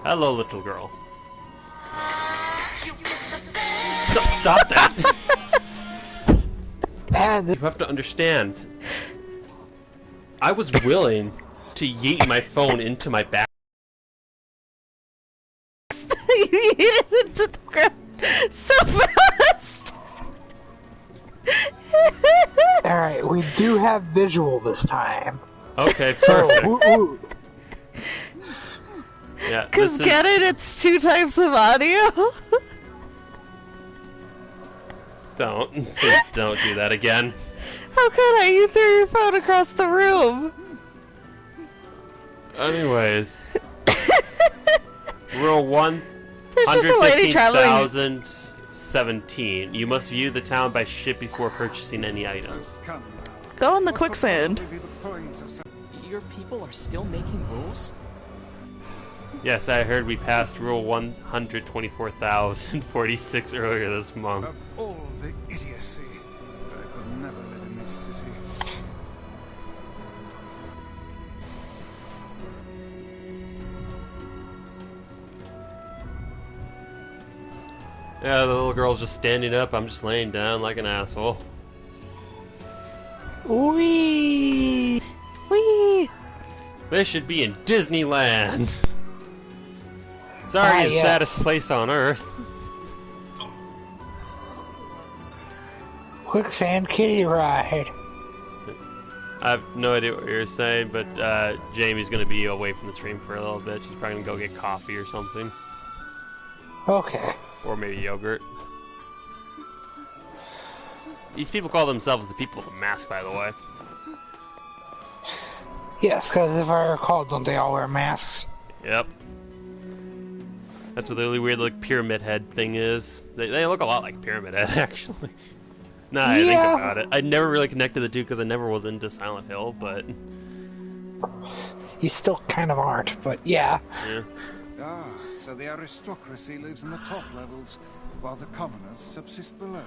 Hello, little girl. Stop that! And You have to understand. I was willing to yeet my phone into my back. You hit it into the ground so fast! alright, we do have visual this time. Okay, So, perfect. woo. Yeah, Cause get it, it's 2 types of audio. Please don't do that again. How could I? You threw your phone across the room. Anyways. Rule There's just a lady traveling. 115,017. You must view the town by ship before purchasing any items. Go in the quicksand. Your people are still making rules? Yes, I heard we passed Rule 124,046 earlier this month. Of all the idiocy, I could never live in this city. Yeah, the little girl's just standing up. I'm just laying down like an asshole. Wee. Wee. This should be in Disneyland. It's already the yes. saddest place on Earth. Quicksand kitty ride. I have no idea what you're saying, but Jamie's gonna be away from the stream for a little bit. She's probably gonna go get coffee or something. Okay. Or maybe yogurt. These people call themselves the people with the mask, by the way. Yes, because if I recall, don't they all wear masks? Yep. That's what the really weird like pyramid head thing is. They look a lot like Pyramid Head, actually. Nah, I think Yeah. about it. I never really connected the two because I never was into Silent Hill, but You still kind of aren't, but yeah. yeah. Ah, so the aristocracy lives in the top levels, while the commoners subsist below.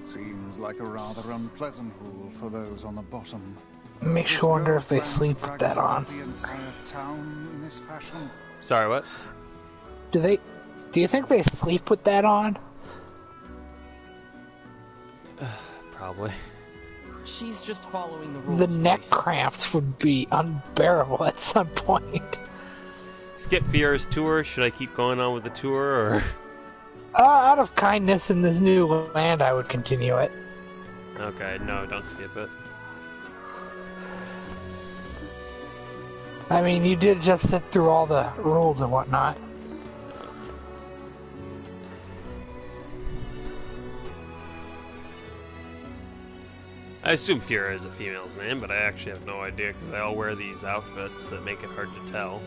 Seems like a rather unpleasant rule for those on the bottom. Makes Does you wonder this if they girl plan sleep to with drag us that on. about the entire town in this fashion? Sorry, what? Do you think they sleep with that on? Probably. She's just following the rules. The neck Grace. cramps would be unbearable at some point. Skip Fiera's tour. Should I keep going on with the tour, or? Out of kindness in this new land, I would continue it. Okay, no, don't skip it. I mean, you did just sit through all the rules and whatnot. I assume Fiera is a female's name, but I actually have no idea because they all wear these outfits that make it hard to tell.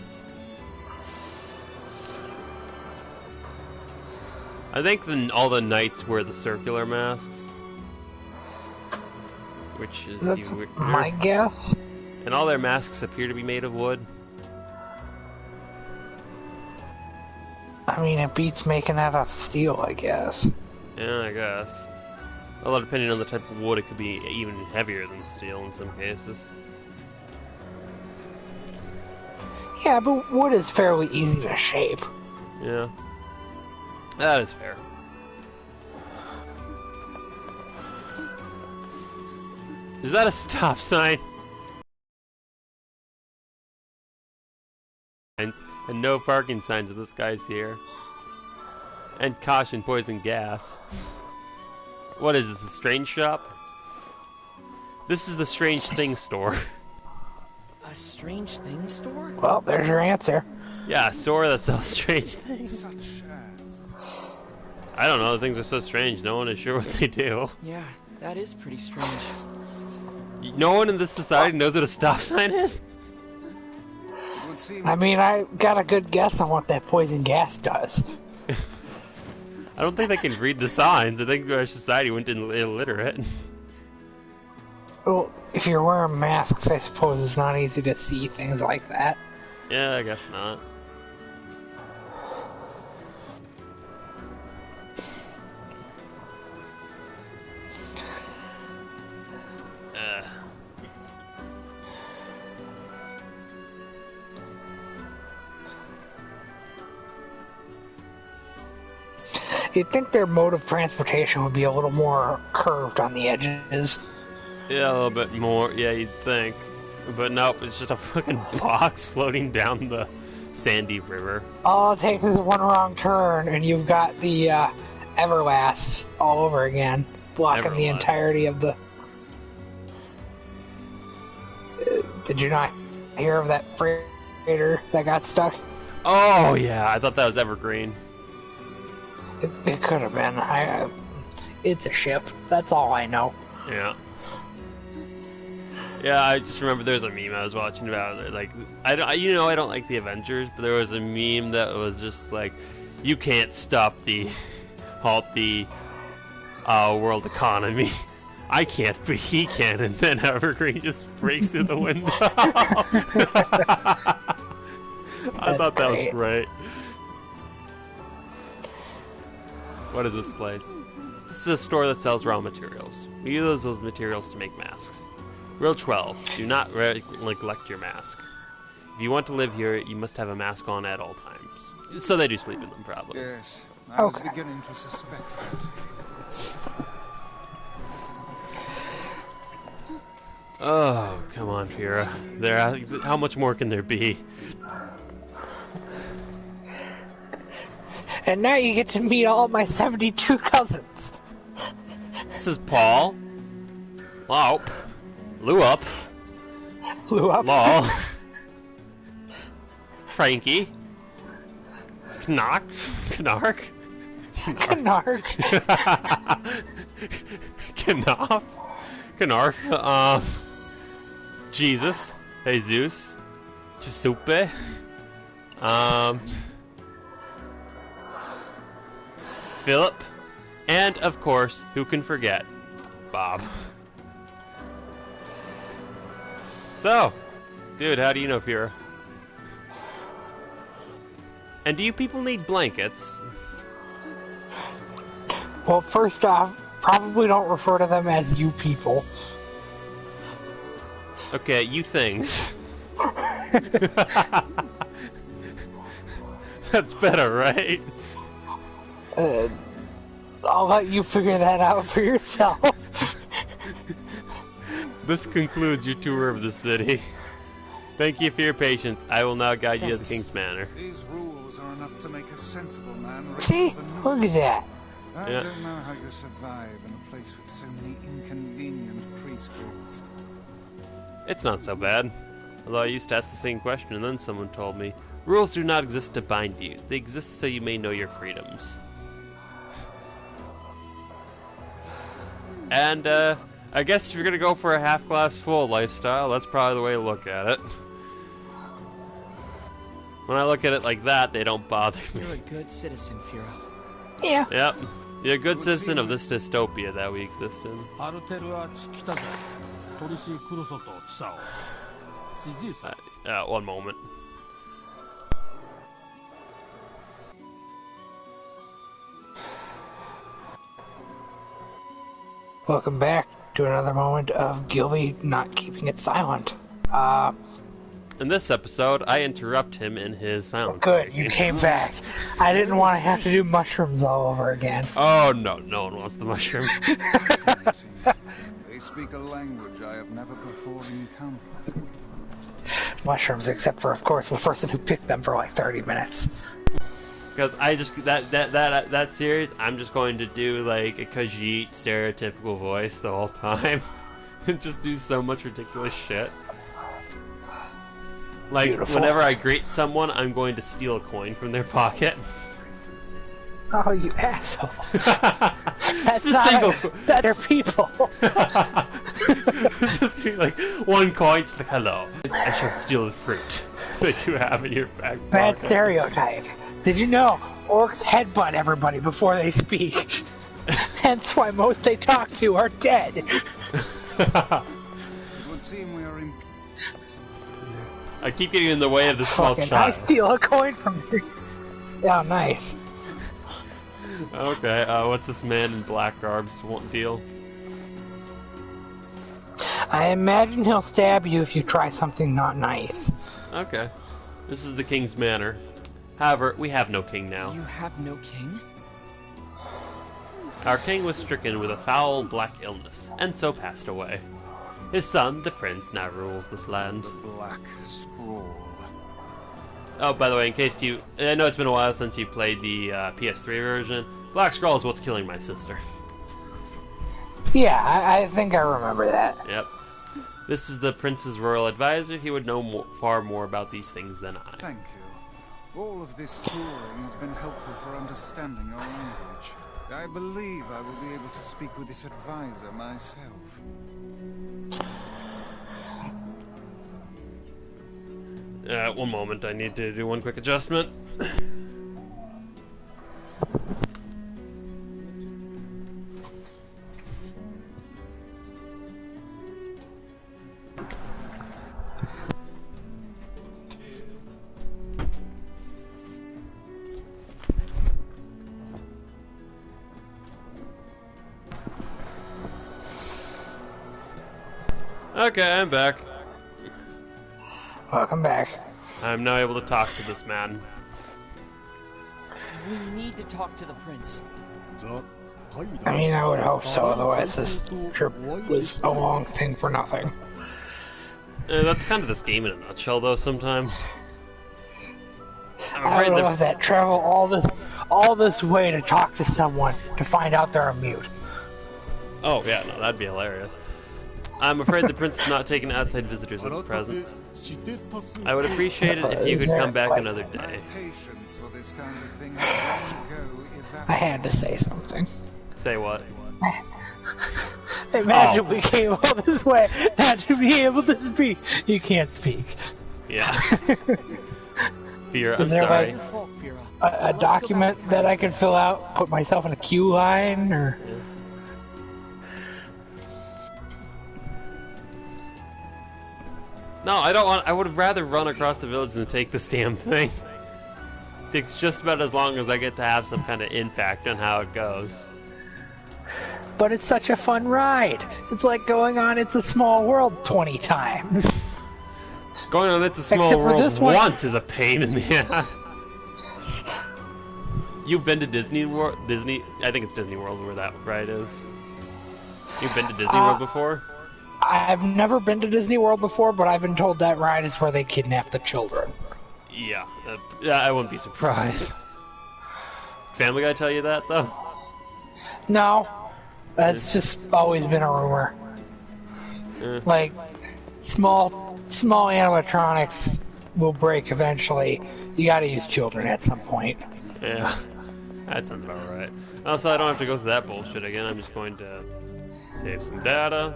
I think all the knights wear the circular masks, which is That's even weirder. my guess. And all their masks appear to be made of wood. I mean, it beats making out of steel, I guess. Yeah, I guess. Although depending on the type of wood, it could be even heavier than steel in some cases. Yeah, but wood is fairly easy to shape. Yeah. That is fair. Is that a stop sign? And no parking signs if this guy's here. And caution, poison gas. What is this, a strange shop? This is the Strange Thing store. A strange thing store? Well, there's your answer. Yeah, a store that sells strange things. Such as... I don't know, the things are so strange, no one is sure what they do. Yeah, that is pretty strange. No one in this society knows what a stop sign is? It would seem I mean, I got a good guess on what that poison gas does. I don't think they can read the signs. I think our society went illiterate. Well, if you're wearing masks, I suppose it's not easy to see things like that. Yeah, I guess not. You'd think their mode of transportation would be a little more curved on the edges. Yeah, a little bit more. Yeah, you'd think. But nope, it's just a fucking box floating down the sandy river. All it takes is one wrong turn, and you've got the Everlast all over again, blocking the entirety of the... Did you not hear of that freighter that got stuck? Oh, yeah, I thought that was Evergreen. It could have been. It's a ship. That's all I know. Yeah. Yeah, I just remember there was a meme I was watching about it. Like, I don't like the Avengers, but there was a meme that was just like, you can't halt the world economy. I can't, but he can. And then Evergreen just breaks through the window. I thought that was great. What is this place? This is a store that sells raw materials. We use those materials to make masks. Rule 12. Do not neglect your mask. If you want to live here, you must have a mask on at all times. So they do sleep in them, probably. Yes, I was beginning to suspect that. Oh, come on, Fira. How much more can there be? And now you get to meet all my 72 cousins. This is Paul. Laup. Luup. Luup. Lol. Frankie. Knark. Knark. Knarf. Knarf. Jesus. Jesus. Chisupe. Philip. And, of course, who can forget? Bob. So, dude, how do you know Fira? And do you people need blankets? Well, first off, probably don't refer to them as you people. Okay, you things. That's better, right? I'll let you figure that out for yourself. This concludes your tour of the city. Thank you for your patience. I will now guide you to the King's Manor. These rules are enough to make a sensible man. See? Look at that. I don't know how you survive in a place with so many inconvenient preschools. It's not so bad. Although I used to ask the same question and then someone told me, rules do not exist to bind you. They exist so you may know your freedoms. And, I guess if you're gonna go for a half-glass full lifestyle, that's probably the way to look at it. When I look at it like that, they don't bother me. You're a good citizen, Fira. Yeah. Yep. You're a good citizen of this dystopia that we exist in. One moment. Welcome back to another moment of Gilby not keeping it silent. In this episode, I interrupt him in his silence. Good, you came back. I didn't want to have to do mushrooms all over again. Oh, no, no one wants the mushroom. They speak a language I have never before encountered. Mushrooms, except for, of course, the person who picked them for like 30 minutes. Because I just, that series, I'm just going to do like a Khajiit stereotypical voice the whole time. And just do so much ridiculous shit. Like, Beautiful. Whenever I greet someone, I'm going to steal a coin from their pocket. Oh, you asshole. That's Just a not single... They're people. Just be like, one coin, just like, hello. I shall steal the fruit that you have in your back pocket. Bad stereotypes. Did you know orcs headbutt everybody before they speak? Hence why most they talk to are dead. It would seem we are in. I keep getting in the way of the small Fucking, child. I steal a coin from you. Oh, nice. Okay, what's this man in black garb's deal? I imagine he'll stab you if you try something not nice. Okay. This is the King's Manor. However, we have no king now. You have no king? Our king was stricken with a foul black illness, and so passed away. His son, the prince, now rules this land. The Black Scroll. Oh, by the way, in case you... I know it's been a while since you played the PS3 version. Black Scroll is what's killing my sister. Yeah, I think I remember that. Yep. This is the prince's royal advisor. He would know far more about these things than I. Thank you. All of this touring has been helpful for understanding our language. I believe I will be able to speak with this advisor myself. One moment, I need to do one quick adjustment. Okay, I'm back. Welcome back. I'm now able to talk to this man. We need to talk to the prince. I mean, I would hope so, otherwise this trip was a long thing for nothing. That's kind of this game in a nutshell, though, sometimes. I would love that. Travel all this way to talk to someone to find out they're a mute. Oh, yeah, no, that'd be hilarious. I'm afraid the prince is not taking outside visitors at the present. I would appreciate it if you could come back another day. Patience for this kind of thing has long ago evaporated. I had to say something. Say what? Imagine we came all this way not to be able to speak. You can't speak. Yeah. Fira, I'm Is there sorry. Your fault, Fira. A document that I could fill out, put myself in a queue line, or... No, I don't want. I would rather run across the village than take this damn thing. Takes just about as long as I get to have some kind of impact on how it goes. But it's such a fun ride. It's like going on It's a Small World 20 times. Going on It's a Small Except for World this one- once is a pain in the ass. You've been to Disney World? I think it's Disney World where that ride is. You've been to Disney World before? I've never been to Disney World before, but I've been told that ride is where they kidnap the children. Yeah, I wouldn't be surprised. Family Guy tell you that, though? No, that's just always been a rumor. Like, small animatronics will break eventually. You gotta use children at some point. Yeah, that sounds about right. Also, I don't have to go through that bullshit again. I'm just going to save some data.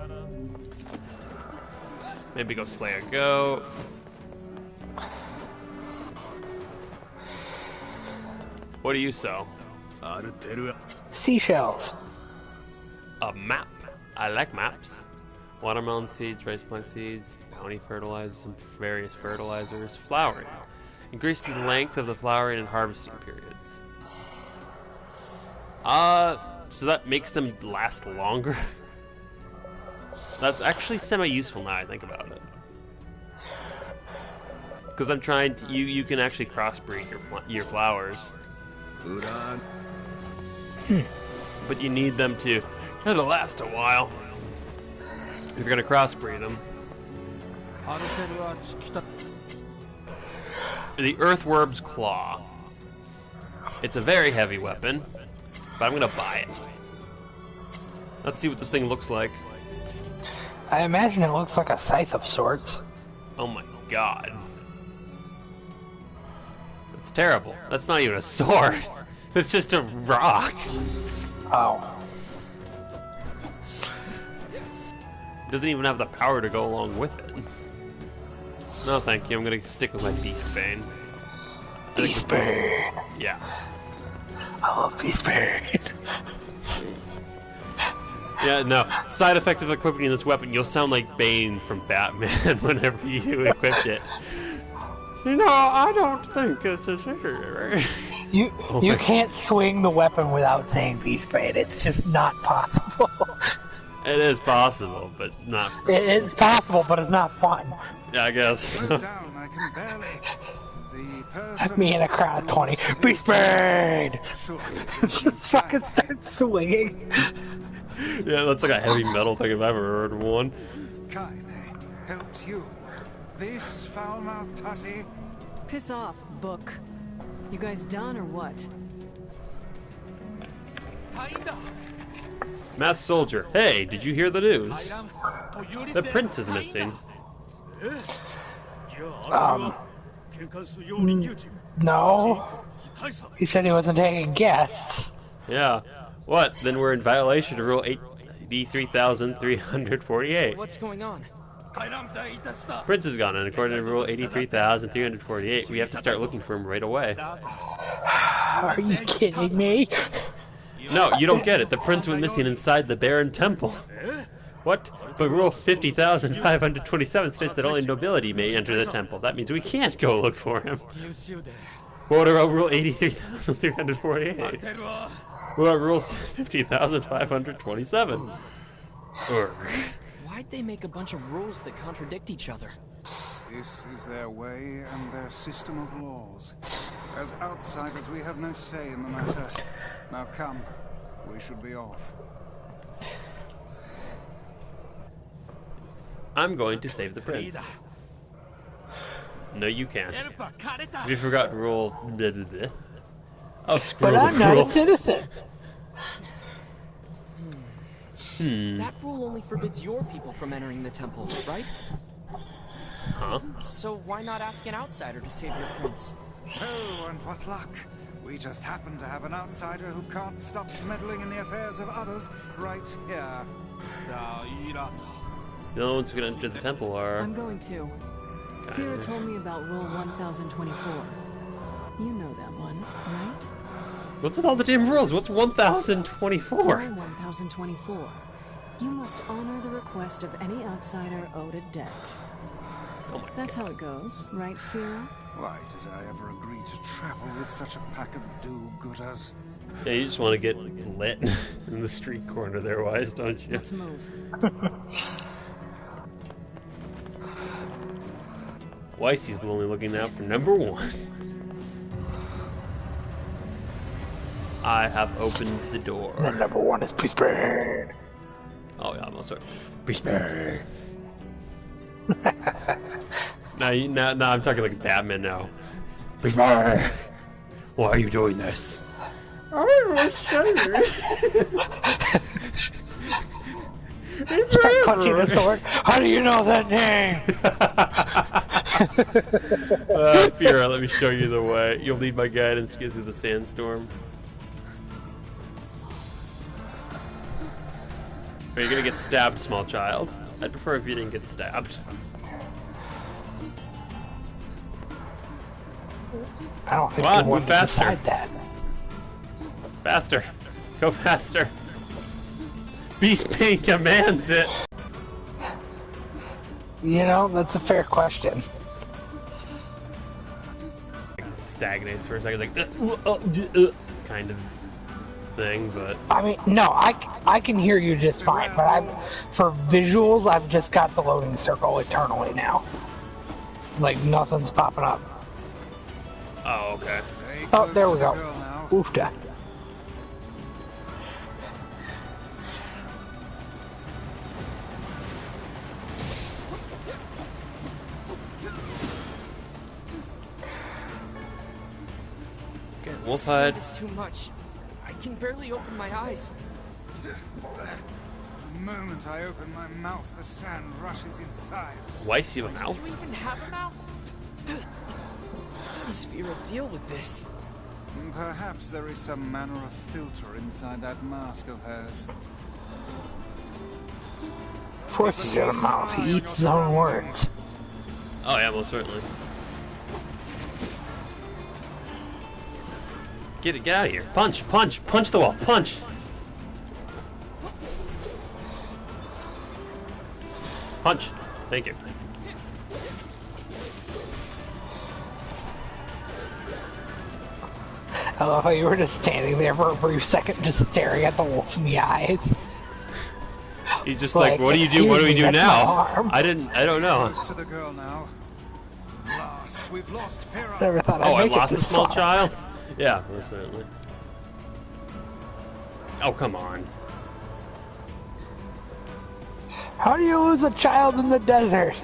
Maybe go slay a goat. What do you sell? Seashells. A map. I like maps. Watermelon seeds, rice plant seeds, bounty fertilizers, and various fertilizers. Flowering. Increases the length of the flowering and harvesting periods. So that makes them last longer? That's actually semi-useful now I think about it. Because I'm trying to... You can actually crossbreed your flowers. But you need them to last a while. If you're going to crossbreed them. The Earthworm's Claw. It's a very heavy weapon, but I'm going to buy it. Let's see what this thing looks like. I imagine it looks like a scythe of sorts. Oh my god. That's terrible. That's not even a sword. It's just a rock. Oh. It doesn't even have the power to go along with it. No, thank you. I'm gonna stick with my Beastbane. Beastbane. Yeah. I love Beastbane. Yeah, no. Side effect of equipping this weapon, you'll sound like Bane from Batman whenever you equip it. You know, I don't think it's a secret. You can't swing the weapon without saying Beastbane. It's just not possible. It is possible, but not. It's possible, but it's not fun. Yeah, I guess. Slow down, I can barely. The person Have me in a crowd of 20. Beast Brain! Just fucking start swinging. Yeah, that's like a heavy metal thing if I've ever heard of one. Kaine helps you. This foul-mouthed hussy. Piss off, book. You guys done or what? Masked soldier. Hey, did you hear the news? The prince is missing. No. He said he wasn't taking guests. Yeah. What? Then we're in violation of Rule 83,348. What's going on? Prince is gone, and according to Rule 83,348, we have to start looking for him right away. Are you kidding me? No, you don't get it. The prince went missing inside the Baron Temple. What? But Rule 50,527 states that only nobility may enter the temple. That means we can't go look for him. What about Rule 83,348? What about Rule 50,527? Why'd they make a bunch of rules that contradict each other? This is their way and their system of laws. As outsiders, we have no say in the matter. Now come, we should be off. I'm going to save the prince. No, you can't. Have you forgot Rule... Blah, blah, blah. Oh, screw But I'm the not a rules. citizen. That rule only forbids your people from entering the temple, right? Huh? So why not ask an outsider to save your prince? Oh, and what luck! We just happen to have an outsider who can't stop meddling in the affairs of others right here. The only ones who can enter the temple are... I'm going to. Fira told me about Rule 1024. You know that one, right? What's with all the damn rules? What's 1024? Rule 1024. You must honor the request of any outsider owed a debt. Oh my That's God. how it goes, right, Fira? Why did I ever agree to travel with such a pack of do-gooders? Yeah, you just want to get lit in the street corner there, Wise, don't you? Let's move. Weissy's only looking out for number one. I have opened the door. The number one is Beast Brain. Oh yeah, most certainly. Beast Brain. now I'm talking like Batman now. Beast Brain. Why are you doing this? I will show you. Start punching the sword. How do you know that name? Fira, let me show you the way. You'll need my guidance to get through the sandstorm. Are you gonna get stabbed, small child? I'd prefer if you didn't get stabbed. I don't think Come on, you want move to faster. decide that. Faster. Go faster. Beast Pain commands it. You know, that's a fair question. Stagnates for a second, like kind of thing, but I mean, no, I can hear you just fine, but for visuals, I've just got the loading circle eternally now. Like, nothing's popping up. oh, okay. Stay Oh, close there to we the go. girl now. Oofta. Okay, This Wolfhide. is too much. I can barely open my eyes. The moment I open my mouth, the sand rushes inside. Weiss, you have a mouth? Do you even have a mouth? How does Fira deal with this? Perhaps there is some manner of filter inside that mask of hers. Of course he's got a mouth. He eats his own words. Oh yeah, most certainly. Get out of here. Punch, punch, punch the wall, punch! Punch. Thank you. I love how you were just standing there for a brief second just staring at the wolf in the eyes. He's just like, Like, what do you do? What do we excuse do me, that's my now? arm. I don't know. Close to the girl now. Blast But we've lost Farah. Never thought Oh, I'd I make it lost a this small far. child? Yeah, most certainly. Oh, come on. How do you lose a child in the desert?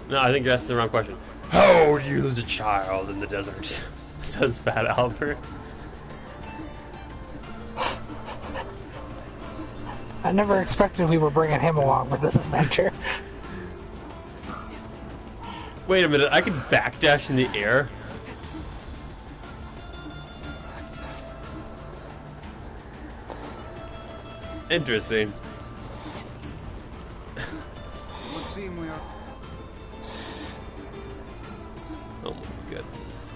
No, I think you're asking the wrong question. How do you lose a child in the desert? Says Fat Albert. I never expected we were bringing him along with this adventure. Wait a minute, I can backdash in the air? Interesting. It would seem we are. Oh my goodness.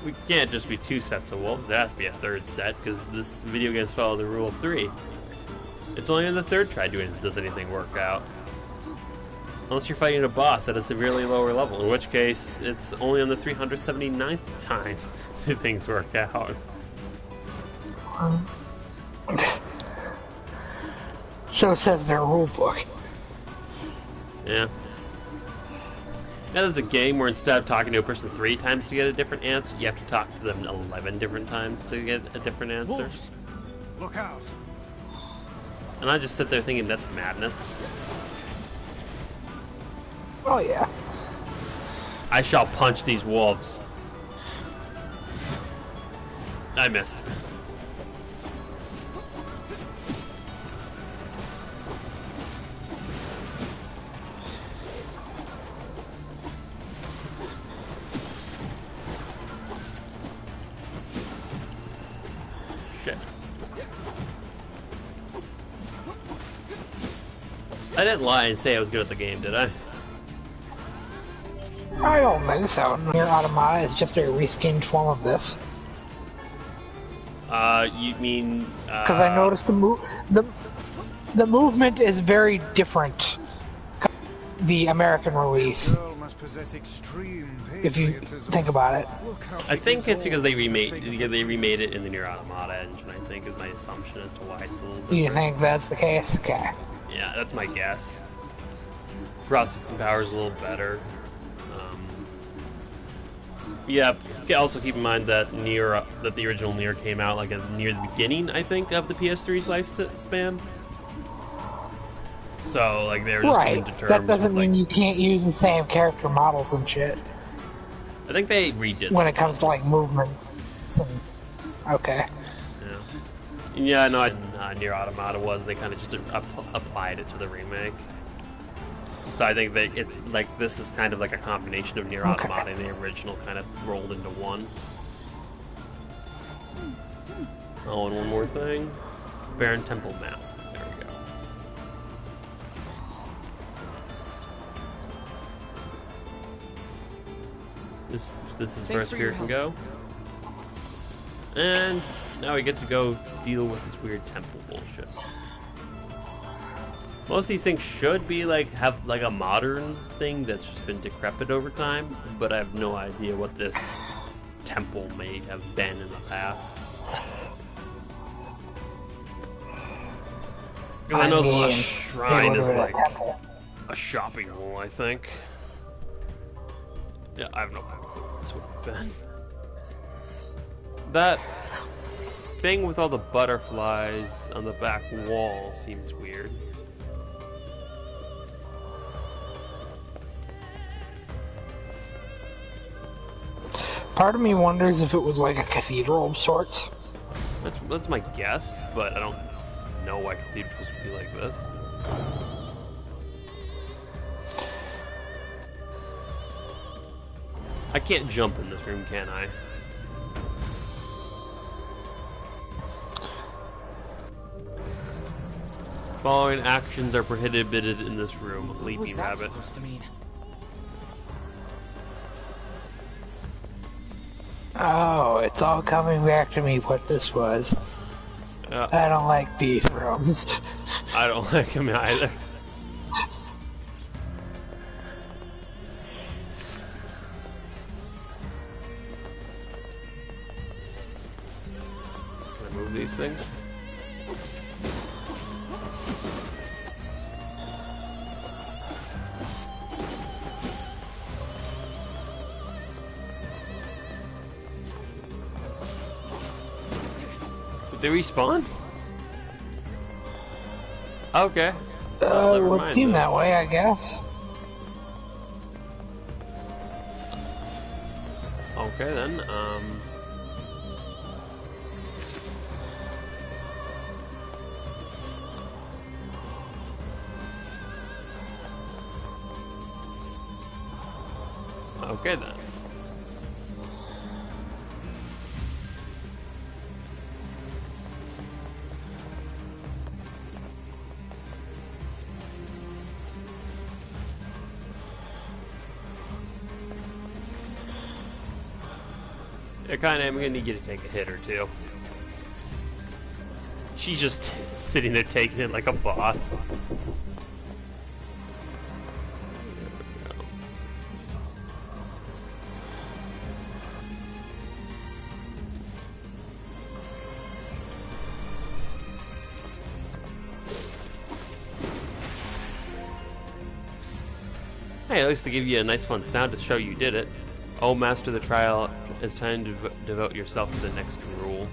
We can't just be 2 sets of wolves. There has to be a 3rd set because this video games follow the rule of 3. It's only on the 3rd try does anything work out. Unless you're fighting a boss at a severely lower level, in which case it's only on the 379th time do things work out. So says their rule book. Yeah. Now there's a game where instead of talking to a person 3 times to get a different answer, you have to talk to them 11 different times to get a different answer. Wolves! Look out! And I just sit there thinking that's madness. Oh yeah. I shall punch these wolves. I missed. Shit. I didn't lie and say I was good at the game, did I? I don't think so. Nier Automata is just a reskinned form of this. You mean... Because I noticed the movement is very different. The American release, Girl must possess extreme if you patriotism. think about it. Look how I she think gives it's because all they for the remade sake of it in the Nier Automata engine. I think is my assumption as to why it's a little You different. think that's the case? Okay. Yeah, that's my guess. Processing power is a little better. Yeah. Also keep in mind that that the original Nier came out like near the beginning, I think, of the PS3's lifespan. So like they were just coming Right. to terms. That doesn't with, mean like, you can't use the same character models and shit I think they redid. when it comes to like movements. And, okay. Yeah, no, Nier Automata was. They kind of just applied it to the remake. So I think that it's like this is kind of like a combination of Nier Automata and the original kind of rolled into one. Oh, and one more thing. Barren Temple map. There we go. This is Thanks where for your Spirit can help. go. And now we get to go deal with this weird temple bullshit. Most of these things should be have a modern thing that's just been decrepit over time, but I have no idea what this temple may have been in the past. Because I know the last shrine is like a shopping mall, I think. Yeah, I have no idea what this would have been. That thing with all the butterflies on the back wall seems weird. Part of me wonders if it was like a cathedral of sorts. That's my guess, but I don't know why cathedrals would be like this. I can't jump in this room, can I? Following actions are prohibited in this room. What was Leaping that rabbit. supposed to mean? Oh, it's all coming back to me what this was. I don't like these rooms. I don't like him either. these things. Did they respawn? Okay. It would seem that way, I guess. Okay then, okay then. I kind of am gonna need you to take a hit or two. She's just sitting there taking it like a boss. Hey, at least they give you a nice fun sound to show you did it. Oh, master the trial, it's time to devote yourself to the next rule.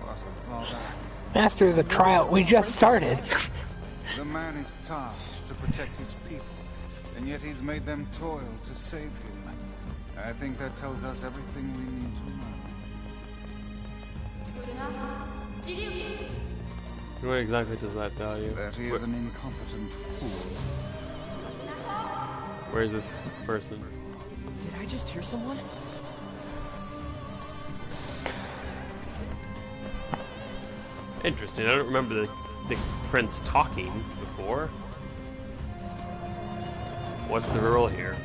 What a bother. Master of the trial, we just started. The man is tasked to protect his people, and yet he's made them toil to save him. I think that tells us everything we need to know. What exactly does that tell you? That he is an incompetent fool. Where's this person? Did I just hear someone? Interesting. I don't remember the prince talking before. What's the rule here?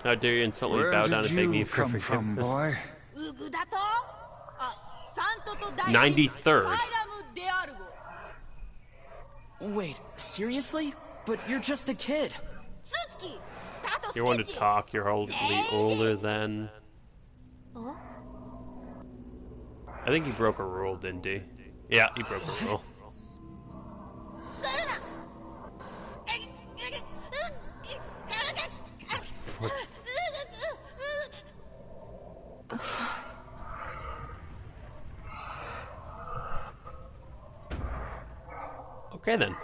How dare you insultly bow down and beg me for Where did you come from, boy? 93rd. Wait, seriously? But you're just a kid. You're one to talk, you're hardly older than... I think he broke a rule, didn't he? Yeah, he broke a rule. Okay then.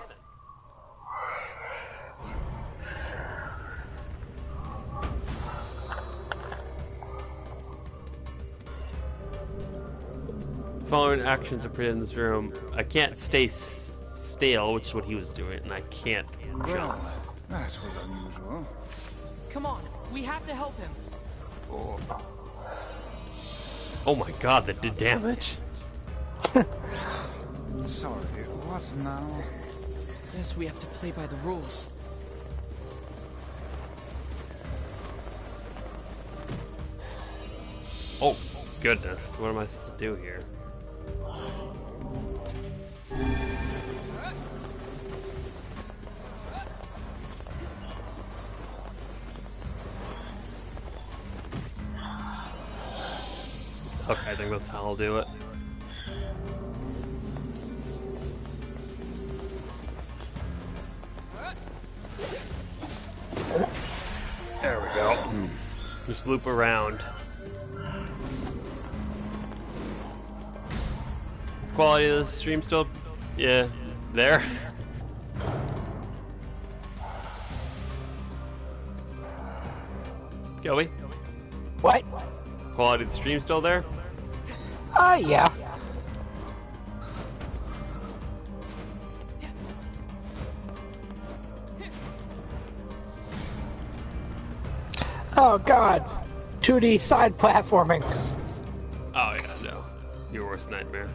Following actions are put in this room. I can't stay stale, which is what he was doing, and I can't jump. Well, that was unusual. Come on, we have to help him. Oh my god, that did damage. Sorry, what now? Guess we have to play by the rules. Oh, goodness. What am I supposed to do here? Okay, I think that's how I'll do it. There we go. Just loop around. Quality of the stream still, yeah, there. Joey? What? Quality of the stream still there? Yeah. Oh god. 2D side platforming. Oh yeah, no. Your worst nightmare.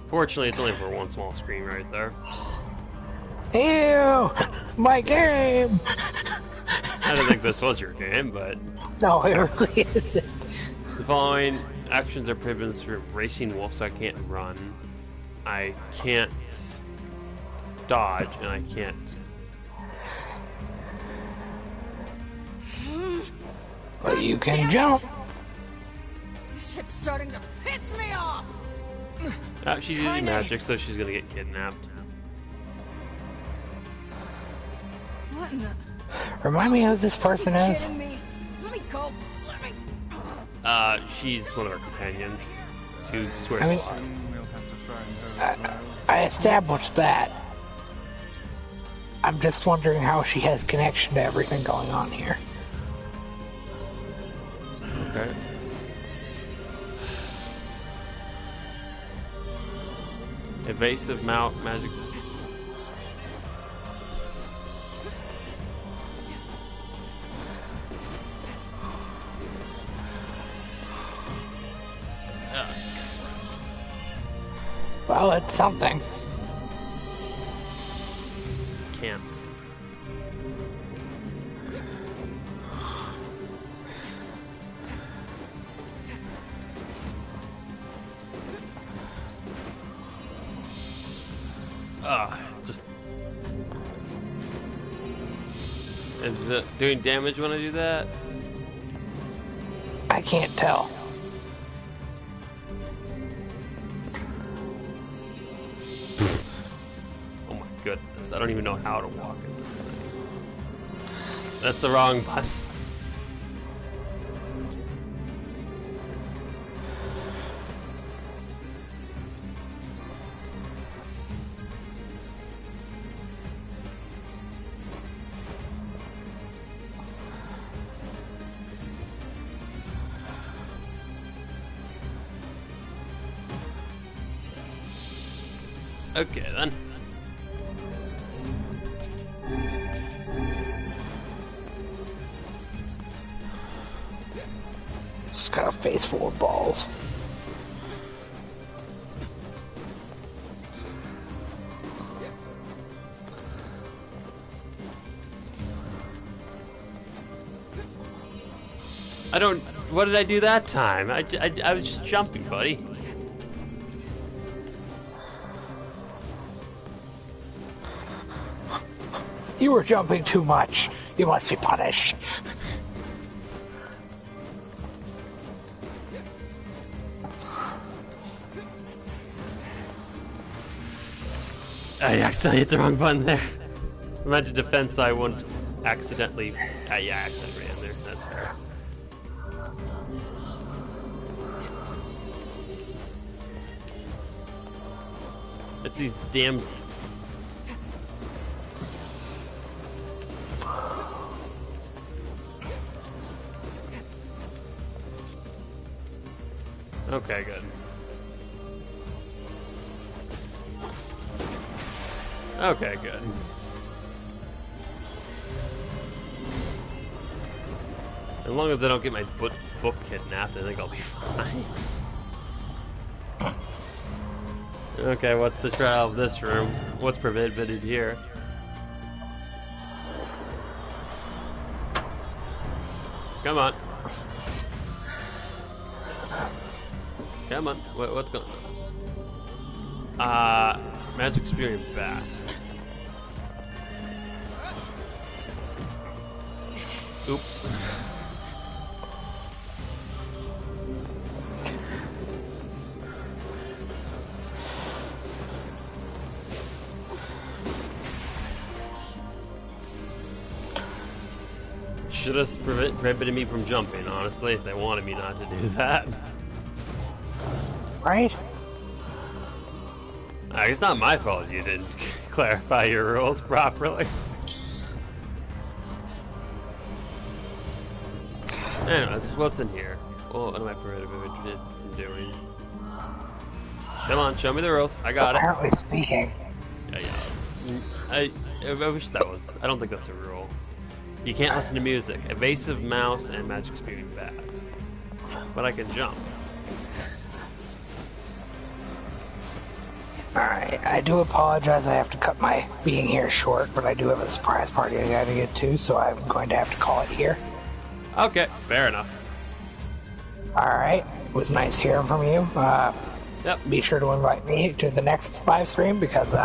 Fortunately, it's only for one small screen right there. Ew! My game! I don't think this was your game, but... No, it really isn't. The following actions are prohibited for racing wolf, so I can't run. I can't dodge, and I can't. But you can jump. This shit's starting to piss me off. She's using magic, so she's gonna get kidnapped. What in the? Remind me who this person Are you is. kidding me? Let me go. Let me. She's one of our companions. Who swears I mean- a lot. We'll have to find her as well. I established that. I'm just wondering how she has connection to everything going on here. Okay. Evasive mount magic. Well, it's something. Can't. Just... Is it doing damage when I do that? I can't tell. Oh my goodness, I don't even know how to walk in this thing. That's the wrong button. Okay then. Just got a face full of balls. I don't... What did I do that time? I was just jumping, buddy. You were jumping too much. You must be punished. I accidentally hit the wrong button there. I meant to defend so I wouldn't accidentally... yeah, I accidentally ran there. That's fair. It's these damn... Okay, good. Okay, good. As long as I don't get my book kidnapped, I think I'll be fine. Okay, what's the trial of this room? What's prohibited here? Come on. Come on. What's going on? Magic Spear back. Oops. Should have prevented me from jumping, honestly, if they wanted me not to do that. Right? It's not my fault you didn't clarify your rules properly. Anyways, what's in here? Well, what am I prohibited from doing? Come on, show me the rules. I got it. Apparently speaking. I wish that was... I don't think that's a rule. You can't listen to music. Evasive mouse and magic speeding bad. But I can jump. Alright, I do apologize. I have to cut my being here short, but I do have a surprise party I gotta get to, so I'm going to have to call it here. Okay, fair enough. Alright, it was nice hearing from you. Yep. Be sure to invite me to the next live stream because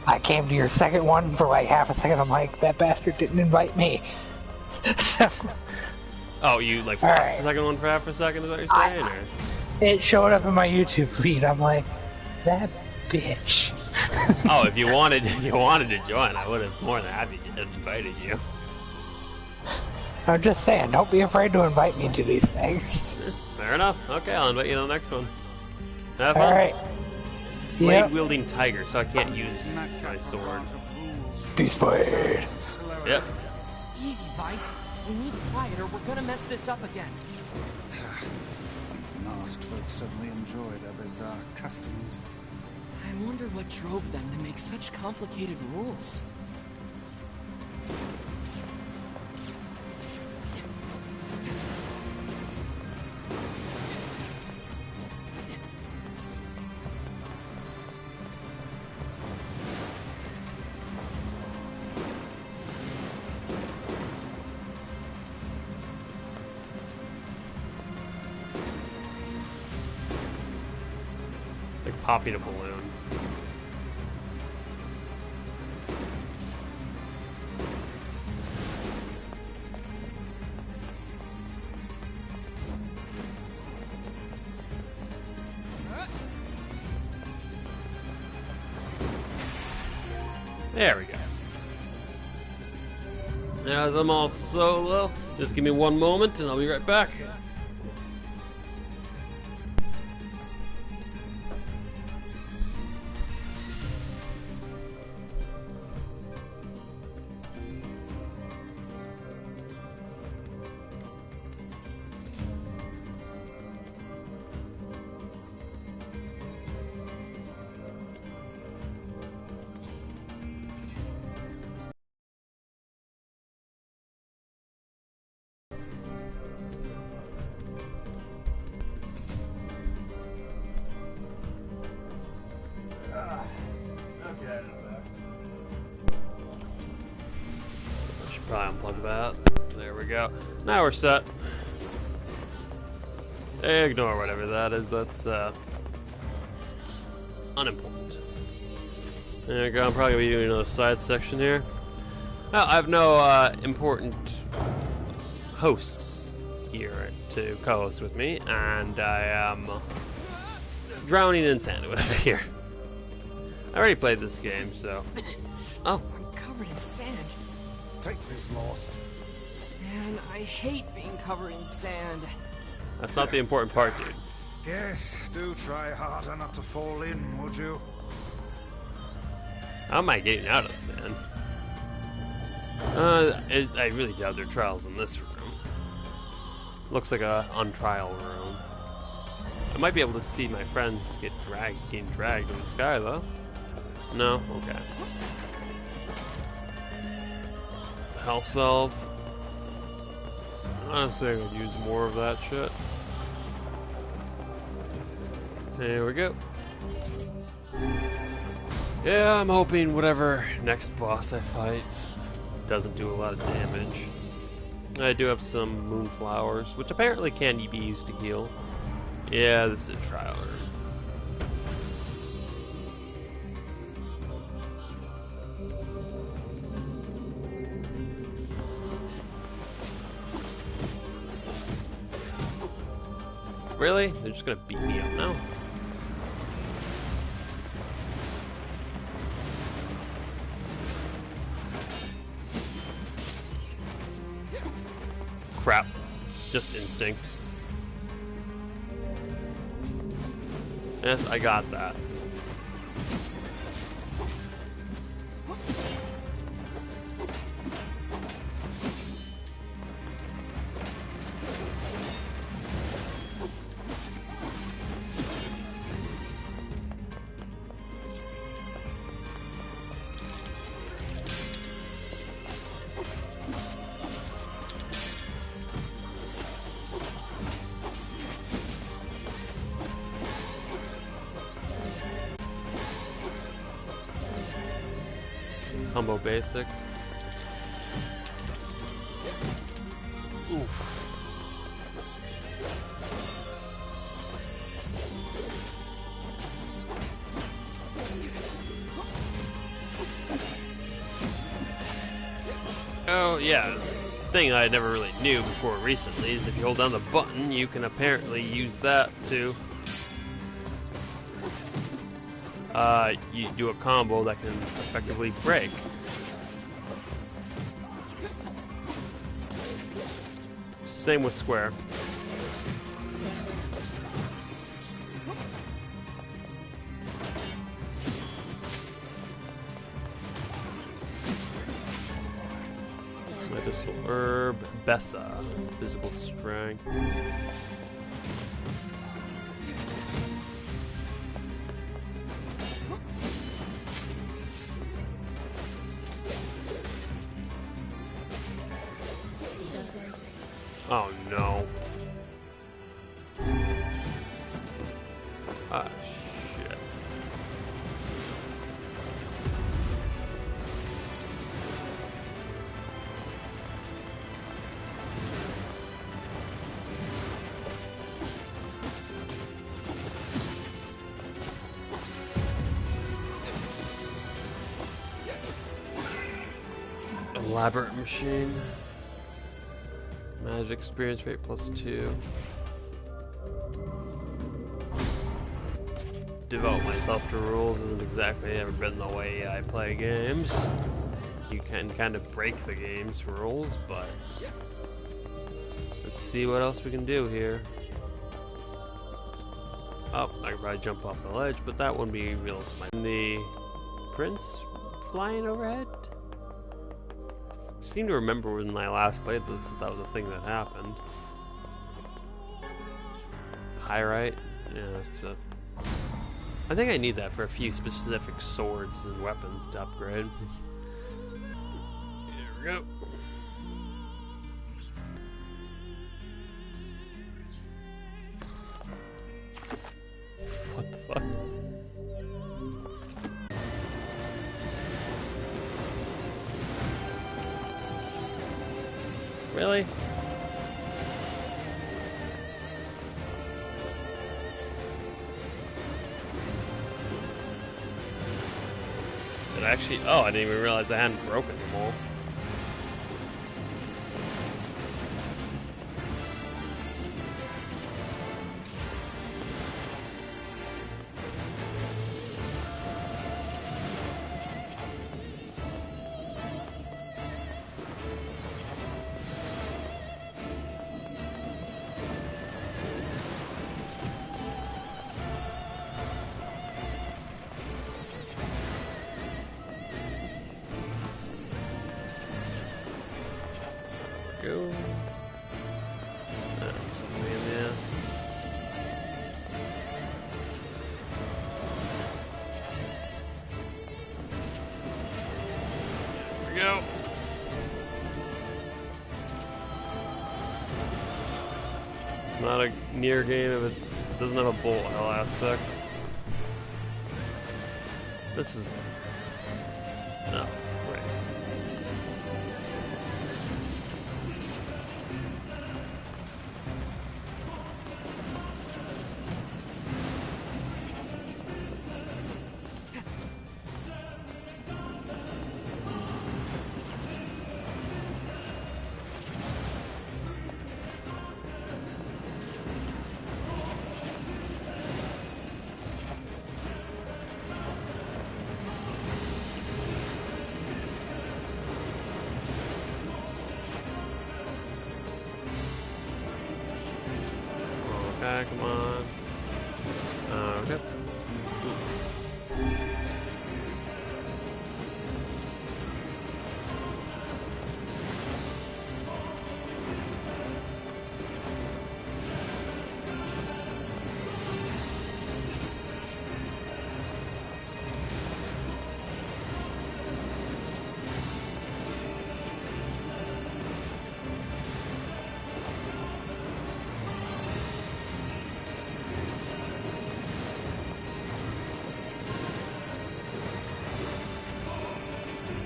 I came to your second one for like half a second. I'm like, that bastard didn't invite me. So, Oh, you like All watched right. the second one for half a second? Is what you're saying? Or? it showed up in my YouTube feed. I'm like, that bitch. Oh, if you wanted to join, I would have more than happy invited you. I'm just saying, don't be afraid to invite me to these things. Fair enough. Okay, I'll invite you to the next one. Have fun. All right. Blade Yep. wielding tiger, so I can't use my sword. Beast Blade. Yep. Easy, Vice. We need quiet or we're gonna mess this up again. These masked folks certainly enjoy their bizarre customs. I wonder what drove them to make such complicated rules. Like popping a balloon. There we go. As I'm all solo, just give me one moment and I'll be right back. Okay, I should probably unplug that. There we go. Now we're set. Ignore whatever that is. That's unimportant. There we go. I'm probably gonna be doing another side section here. Well, I have no important hosts here to co-host with me, and I am drowning in sand over here. I already played this game, so. Oh. I'm covered in sand. Take this, Lost. Man, I hate being covered in sand. That's not the important part, dude. Yes, do try harder not to fall in, would you? How am I getting out of the sand? I really doubt there are trials in this room. Looks like a untrial room. I might be able to see my friends getting dragged in the sky, though. No? Okay. Health salve. Honestly, I could use more of that shit. There we go. Yeah, I'm hoping whatever next boss I fight doesn't do a lot of damage. I do have some moonflowers, which apparently can be used to heal. Yeah, this is a trial room. Really? They're just gonna beat me up now? Crap. Just instinct. Yes, I got that. Combo basics. Oof. Oh, yeah. Thing I never really knew before recently is if you hold down the button, you can apparently use that to you do a combo that can effectively break. Same with square. Medicinal herb, Bessa, physical strength. Oh no. Ah, shit. Elaborate machine. Magic experience rate +2. Devote myself to rules isn't exactly ever been the way I play games. You can kind of break the game's rules, but let's see what else we can do here. Oh, I could probably jump off the ledge, but that wouldn't be real. The prince flying overhead? I seem to remember when I last played this that was a thing that happened. Pyrite? Yeah, it's a... I think I need that for a few specific swords and weapons to upgrade. Here we go. What the fuck? Really? It actually... Oh, I didn't even realize I hadn't broken them all. Go. That's what we missed. There we go. It's not a Nier game if it doesn't have a bullet hell aspect. This is... No, right. Okay, come on. Okay.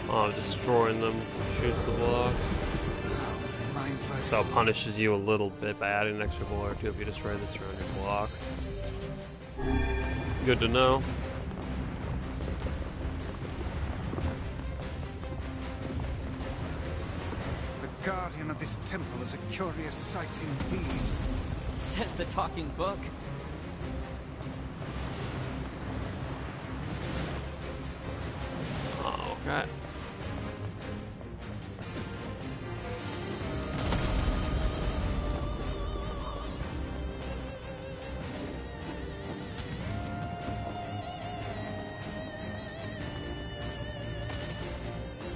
Oh, destroying them shoots the blocks. So it punishes you a little bit by adding an extra blow or two if you destroy the surrounding blocks. Good to know. guardian of this temple is a curious sight indeed. Says the talking book. Oh, okay.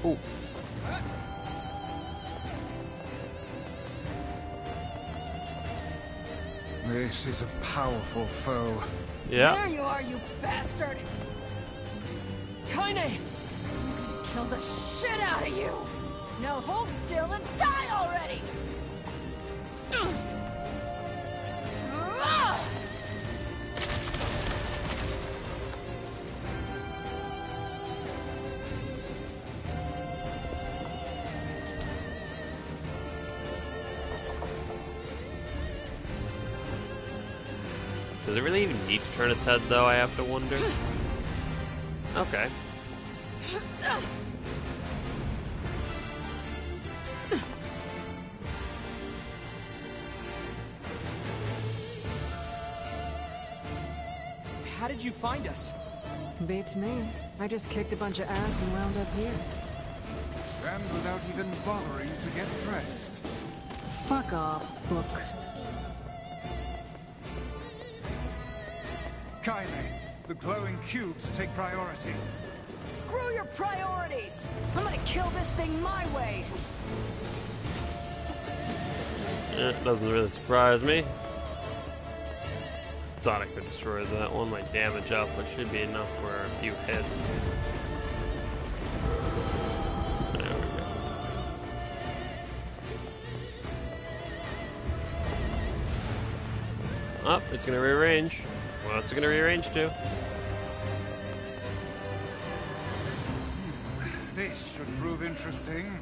Ooh. This is a powerful foe. Yeah. There you are, you bastard! Kaine! Kill the shit out of you! Now hold still and die already! Does it really even need to turn its head, though, I have to wonder? Okay. How did you find us? Beats me. I just kicked a bunch of ass and wound up here. And without even bothering to get dressed. Fuck off, book. Kaine, the glowing cubes take priority. Screw your priorities! I'm gonna kill this thing my way! It doesn't really surprise me. Thought I could destroy that one. My damage output should be enough for a few hits. There we go. Oh, it's gonna rearrange. What's it gonna rearrange to? This should prove interesting.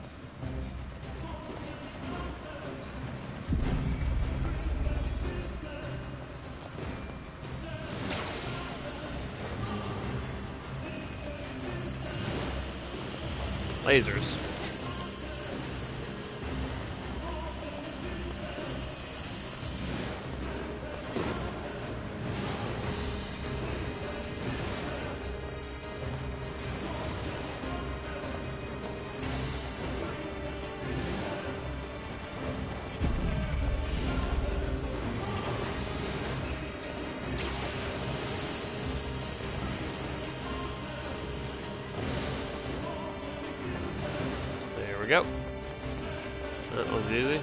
Lasers. There we go. That was easy.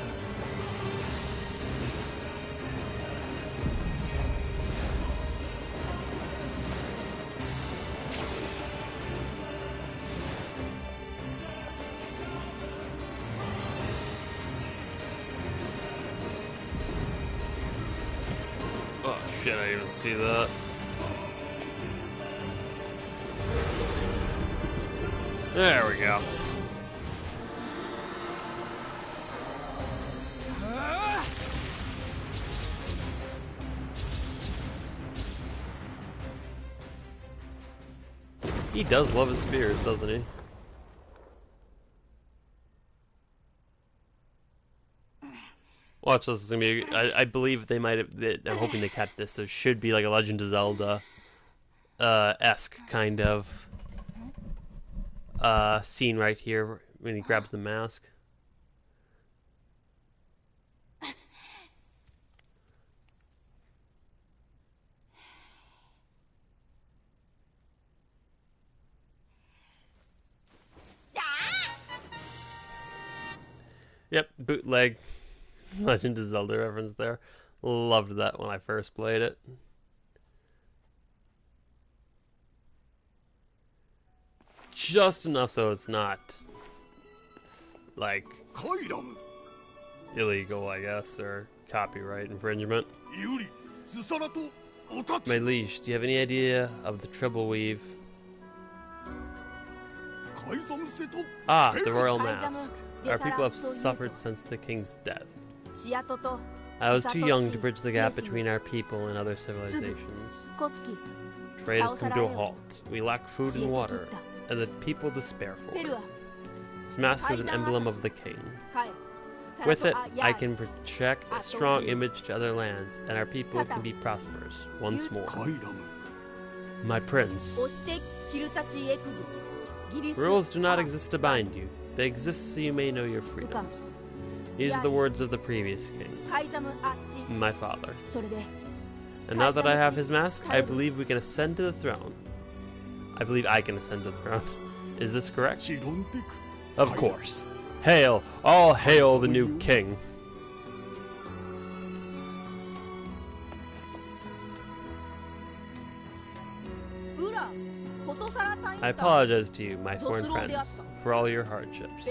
Oh shit, I didn't even see that. There we go. He does love his spears, doesn't he? Watch this. Is gonna be. I believe they might have. I'm hoping they kept this. There should be like a Legend of Zelda esque kind of scene right here when he grabs the mask. Yep, bootleg Legend of Zelda reference there. Loved that when I first played it. Just enough so it's not like illegal, I guess, or copyright infringement. My liege, do you have any idea of the Triple Weave? Ah, the royal mask. Our people have suffered since the king's death. I was too young to bridge the gap between our people and other civilizations. Trade has come to a halt. We lack food and water, and the people despair for it. This mask is an emblem of the king. With it, I can project a strong image to other lands, and our people can be prosperous once more. My prince, rules do not exist to bind you. They exist so you may know your freedoms. These are the words of the previous king, my father. And now that I have his mask, I believe we can ascend to the throne. I believe I can ascend to the throne. Is this correct? Of course. Hail! All hail the new king! I apologize to you, my foreign friends, for all your hardships.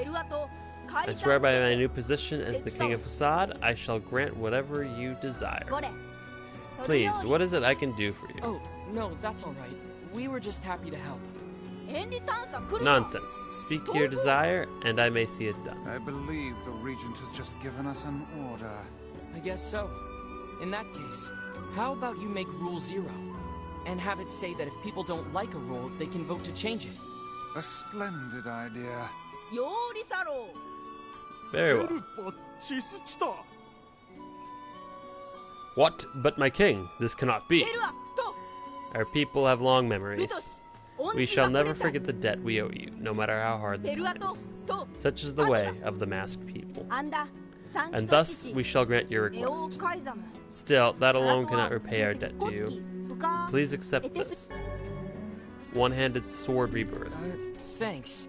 I swear by my new position as the king of Facade, I shall grant whatever you desire. Please, what is it I can do for you? Oh, no, that's alright. We were just happy to help. Nonsense. Speak your desire, and I may see it done. I believe the Regent has just given us an order. I guess so. In that case, how about you make Rule 0? And have it say that if people don't like a rule, they can vote to change it. A splendid idea. Very well. What? But my king, this cannot be. Our people have long memories. We shall never forget the debt we owe you, no matter how hard the times. Such is the way of the masked people. And thus we shall grant your request. Still, that alone cannot repay our debt to you. Please accept this. One-handed sword rebirth. Thanks.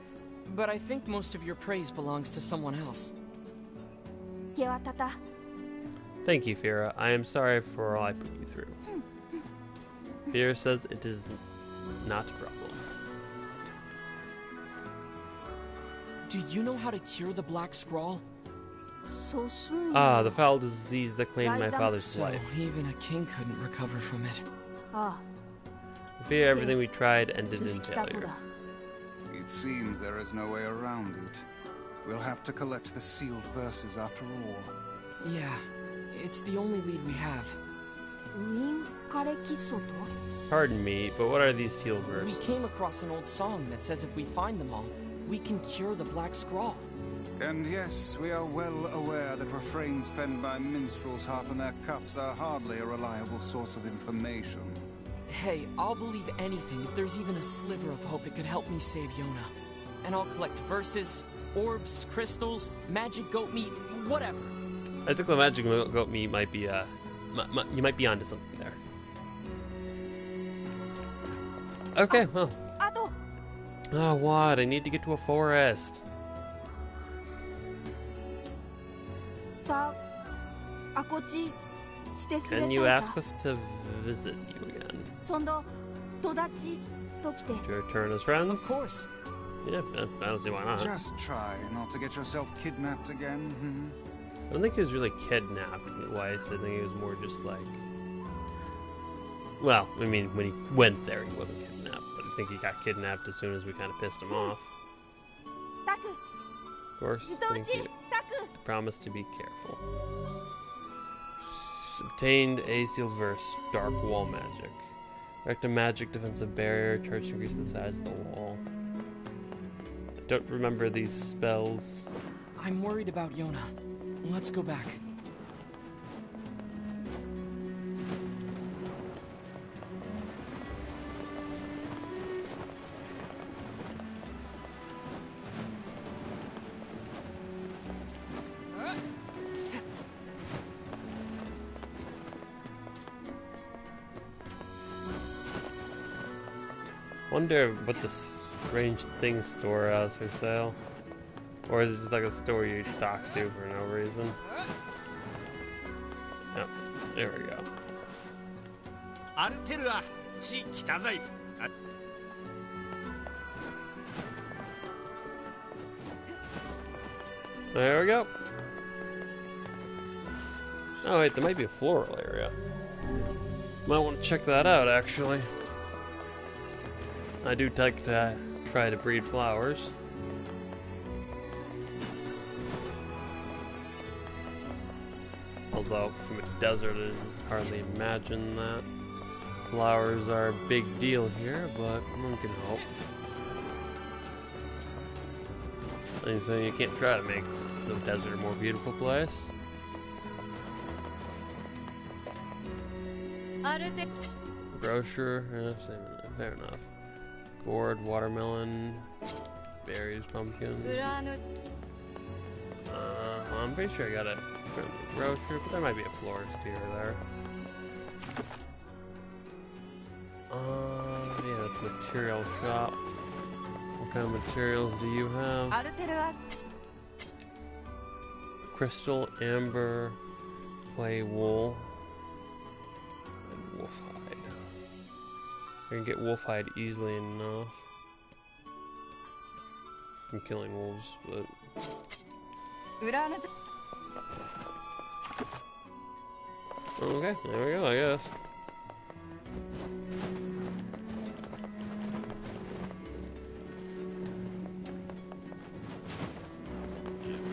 But I think most of your praise belongs to someone else. Thank you, Fira. I am sorry for all I put you through. Fira says it is not a problem. Do you know how to cure the Black Scrawl? Ah, the foul disease that claimed my father's life. Even a king couldn't recover from it. Fear everything we tried ended in failure. It seems there is no way around it. We'll have to collect the sealed verses after all. Yeah, it's the only lead we have. Pardon me, but what are these sealed verses? We came across an old song that says if we find them all, we can cure the Black Scrawl. And yes, we are well aware that refrains penned by minstrels half in their cups are hardly a reliable source of information. Hey, I'll believe anything if there's even a sliver of hope it could help me save Yona. And I'll collect verses, orbs, crystals, magic goat meat, whatever. I think the magic goat meat might be, you might be onto something there. Okay, well. Oh, what? I need to get to a forest. Can you ask us to visit you again? To return as friends? Of course. Yeah, I don't see why not. Just try not to get yourself kidnapped again. I don't think he was really kidnapped, Weiss. I think he was more just like... Well, I mean, when he went there, he wasn't kidnapped. But I think he got kidnapped as soon as we kind of pissed him off. Of course, thank you. I promise to be careful. Obtained a sealed verse, Dark Wall Magic. Erect a magic defensive barrier, charge to increase the size of the wall. I don't remember these spells. I'm worried about Yona. Let's go back. Wonder what the strange things store has for sale. Or is it just like a store you talk to for no reason? Yep, there we go. There we go. Oh wait, there might be a floral area. Might want to check that out actually. I do like to try to breed flowers. Although, from a desert, I can hardly imagine that. Flowers are a big deal here, but one can hope. And so you can't try to make the desert a more beautiful place. Grocer, fair enough. Gourd, watermelon, berries, pumpkin. I'm pretty sure I got a grocer, but there might be a florist here or there. Yeah, that's material shop. What kind of materials do you have? Crystal, amber, clay, wool, and wolf hide. I can get wolf hide easily enough from killing wolves, but okay, there we go, I guess.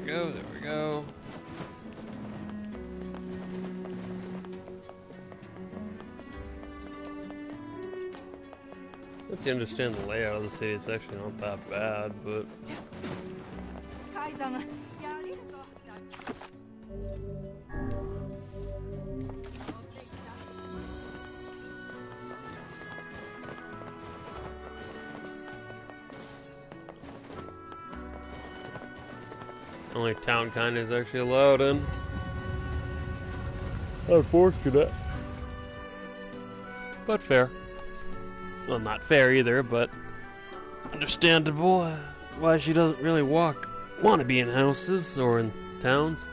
There we go. Once you understand the layout of the city, it's actually not that bad, but... Only town kind is actually allowed in. Unfortunate. But fair. Well, not fair either, but understandable why she doesn't really want to be in houses or in towns.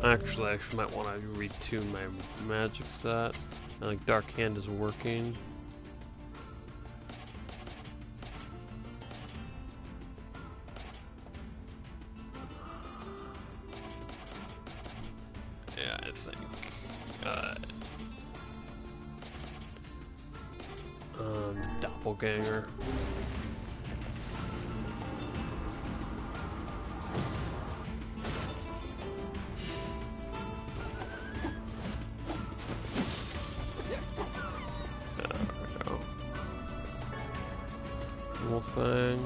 Actually, I might want to retune my magic set. I think Dark Hand is working. Yeah, I think. Doppelganger. Thing.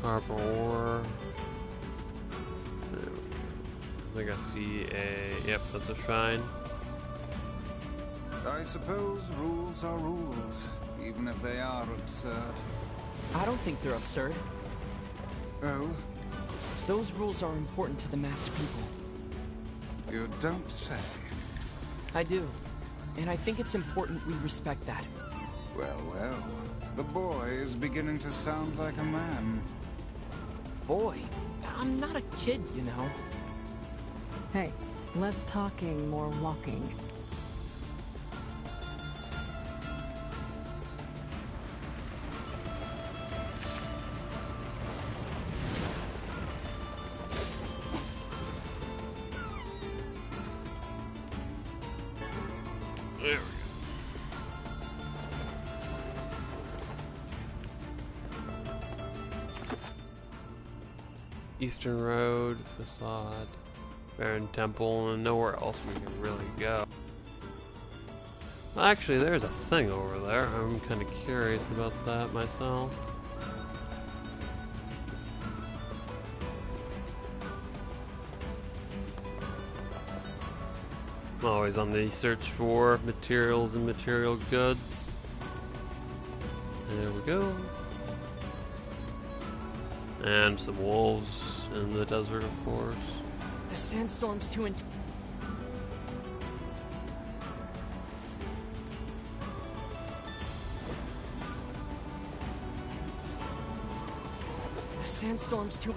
Copper ore. I think I see a... Yep, that's a shrine. I suppose rules are rules, even if they are absurd. I don't think they're absurd. Oh? Those rules are important to the masked people. You don't say. I do. And I think it's important we respect that. Well, well. The boy is beginning to sound like a man. Boy, I'm not a kid, you know. Hey, less talking, more walking. There we go. Eastern Road, Facade, Baron Temple, and nowhere else we can really go. Actually, there's a thing over there. I'm kind of curious about that myself. I'm always on the search for materials and material goods. There we go. And some wolves in the desert, of course. The sandstorm's too intense. The sandstorm's too...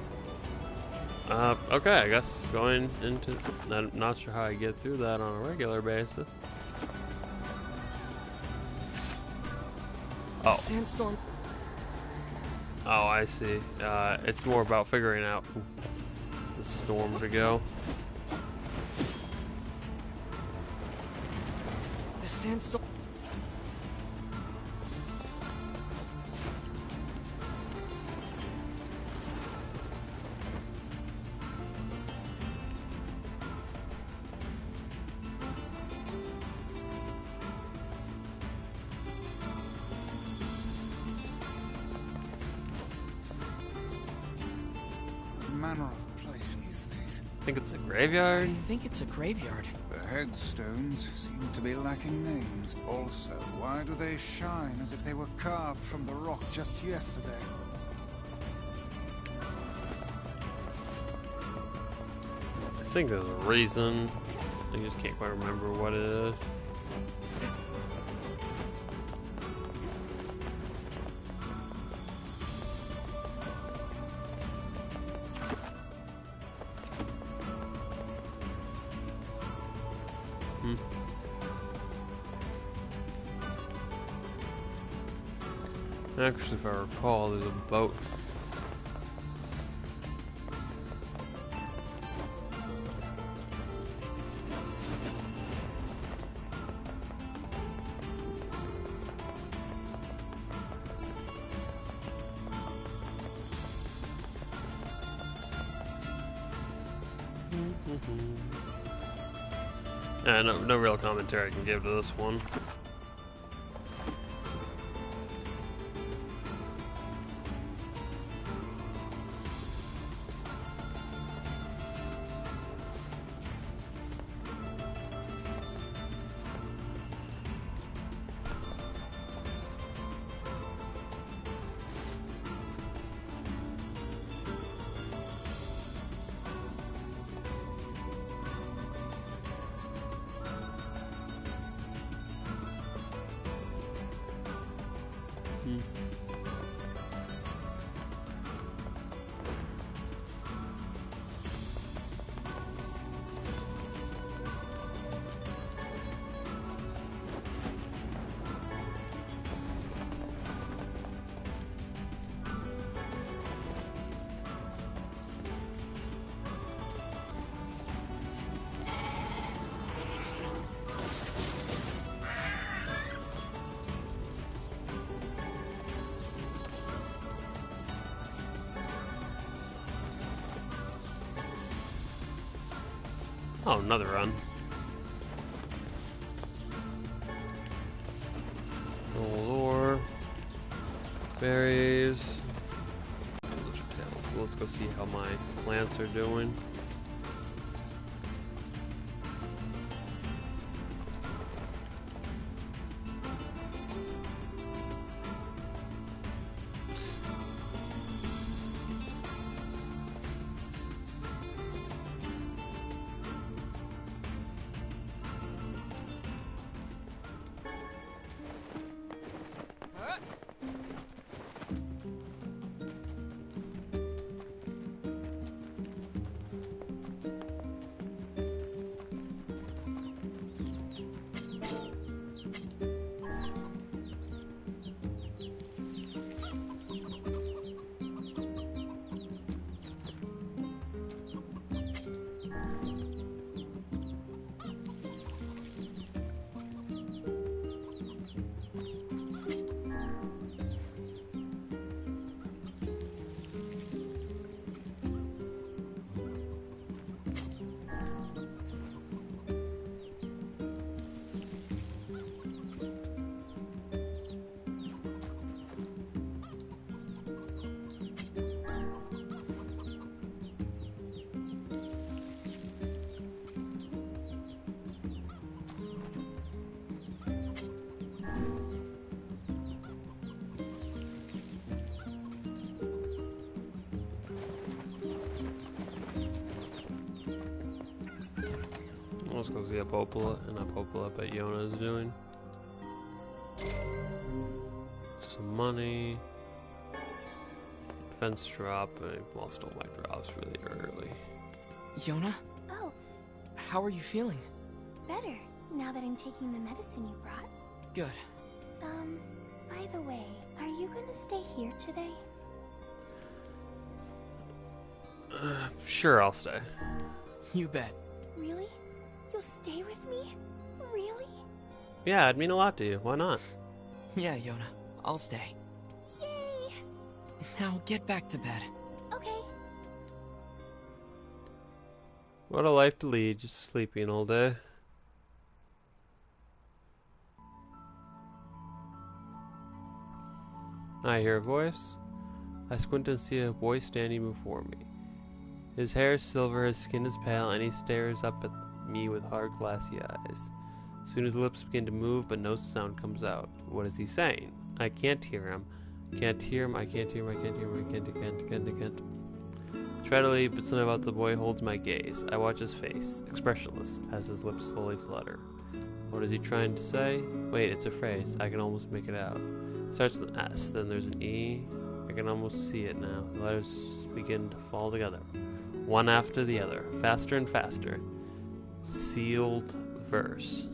Okay, I guess going into... I'm not sure how I get through that on a regular basis. Oh. Sandstorm. Oh, I see. It's more about figuring out the storm to go. The sandstorm. manner of place is this? I think it's a I graveyard. think it's a graveyard. The headstones seem to be lacking names. Also, why do they shine as if they were carved from the rock just yesterday? I think there's a reason. I just can't quite remember what it is. Actually, if I recall, there's a boat. No real commentary I can give to this one. Oh, another run. Gold ore. Berries. Let's go see how my plants are doing. Let's go see a Popola and a Popola I bet Yona is doing. Some money. Defense drop. I lost all my drops really early. Yona, Oh, how are you feeling? better, now that I'm taking the medicine you brought. Good. By the way, are you gonna stay here today? Sure, I'll stay. You bet. Really? You'll stay with me? Really? Yeah, it'd mean a lot to you. Why not? Yeah, Yona, I'll stay. Yay! Now get back to bed. Okay. What a life to lead, just sleeping all day. I hear a voice. I squint and see a boy standing before me. His hair is silver, his skin is pale, and he stares up at me with hard, glassy eyes. Soon his lips begin to move, but no sound comes out. What is he saying? I can't hear him. Can't hear him, I can't hear him, I can't hear him, I can't. Try to leave, but something about the boy holds my gaze. I watch his face, expressionless, as his lips slowly flutter. What is he trying to say? Wait, it's a phrase. I can almost make it out. It starts with an S, then there's an E. I can almost see it now. The letters begin to fall together, one after the other, faster and faster. Sealed verse.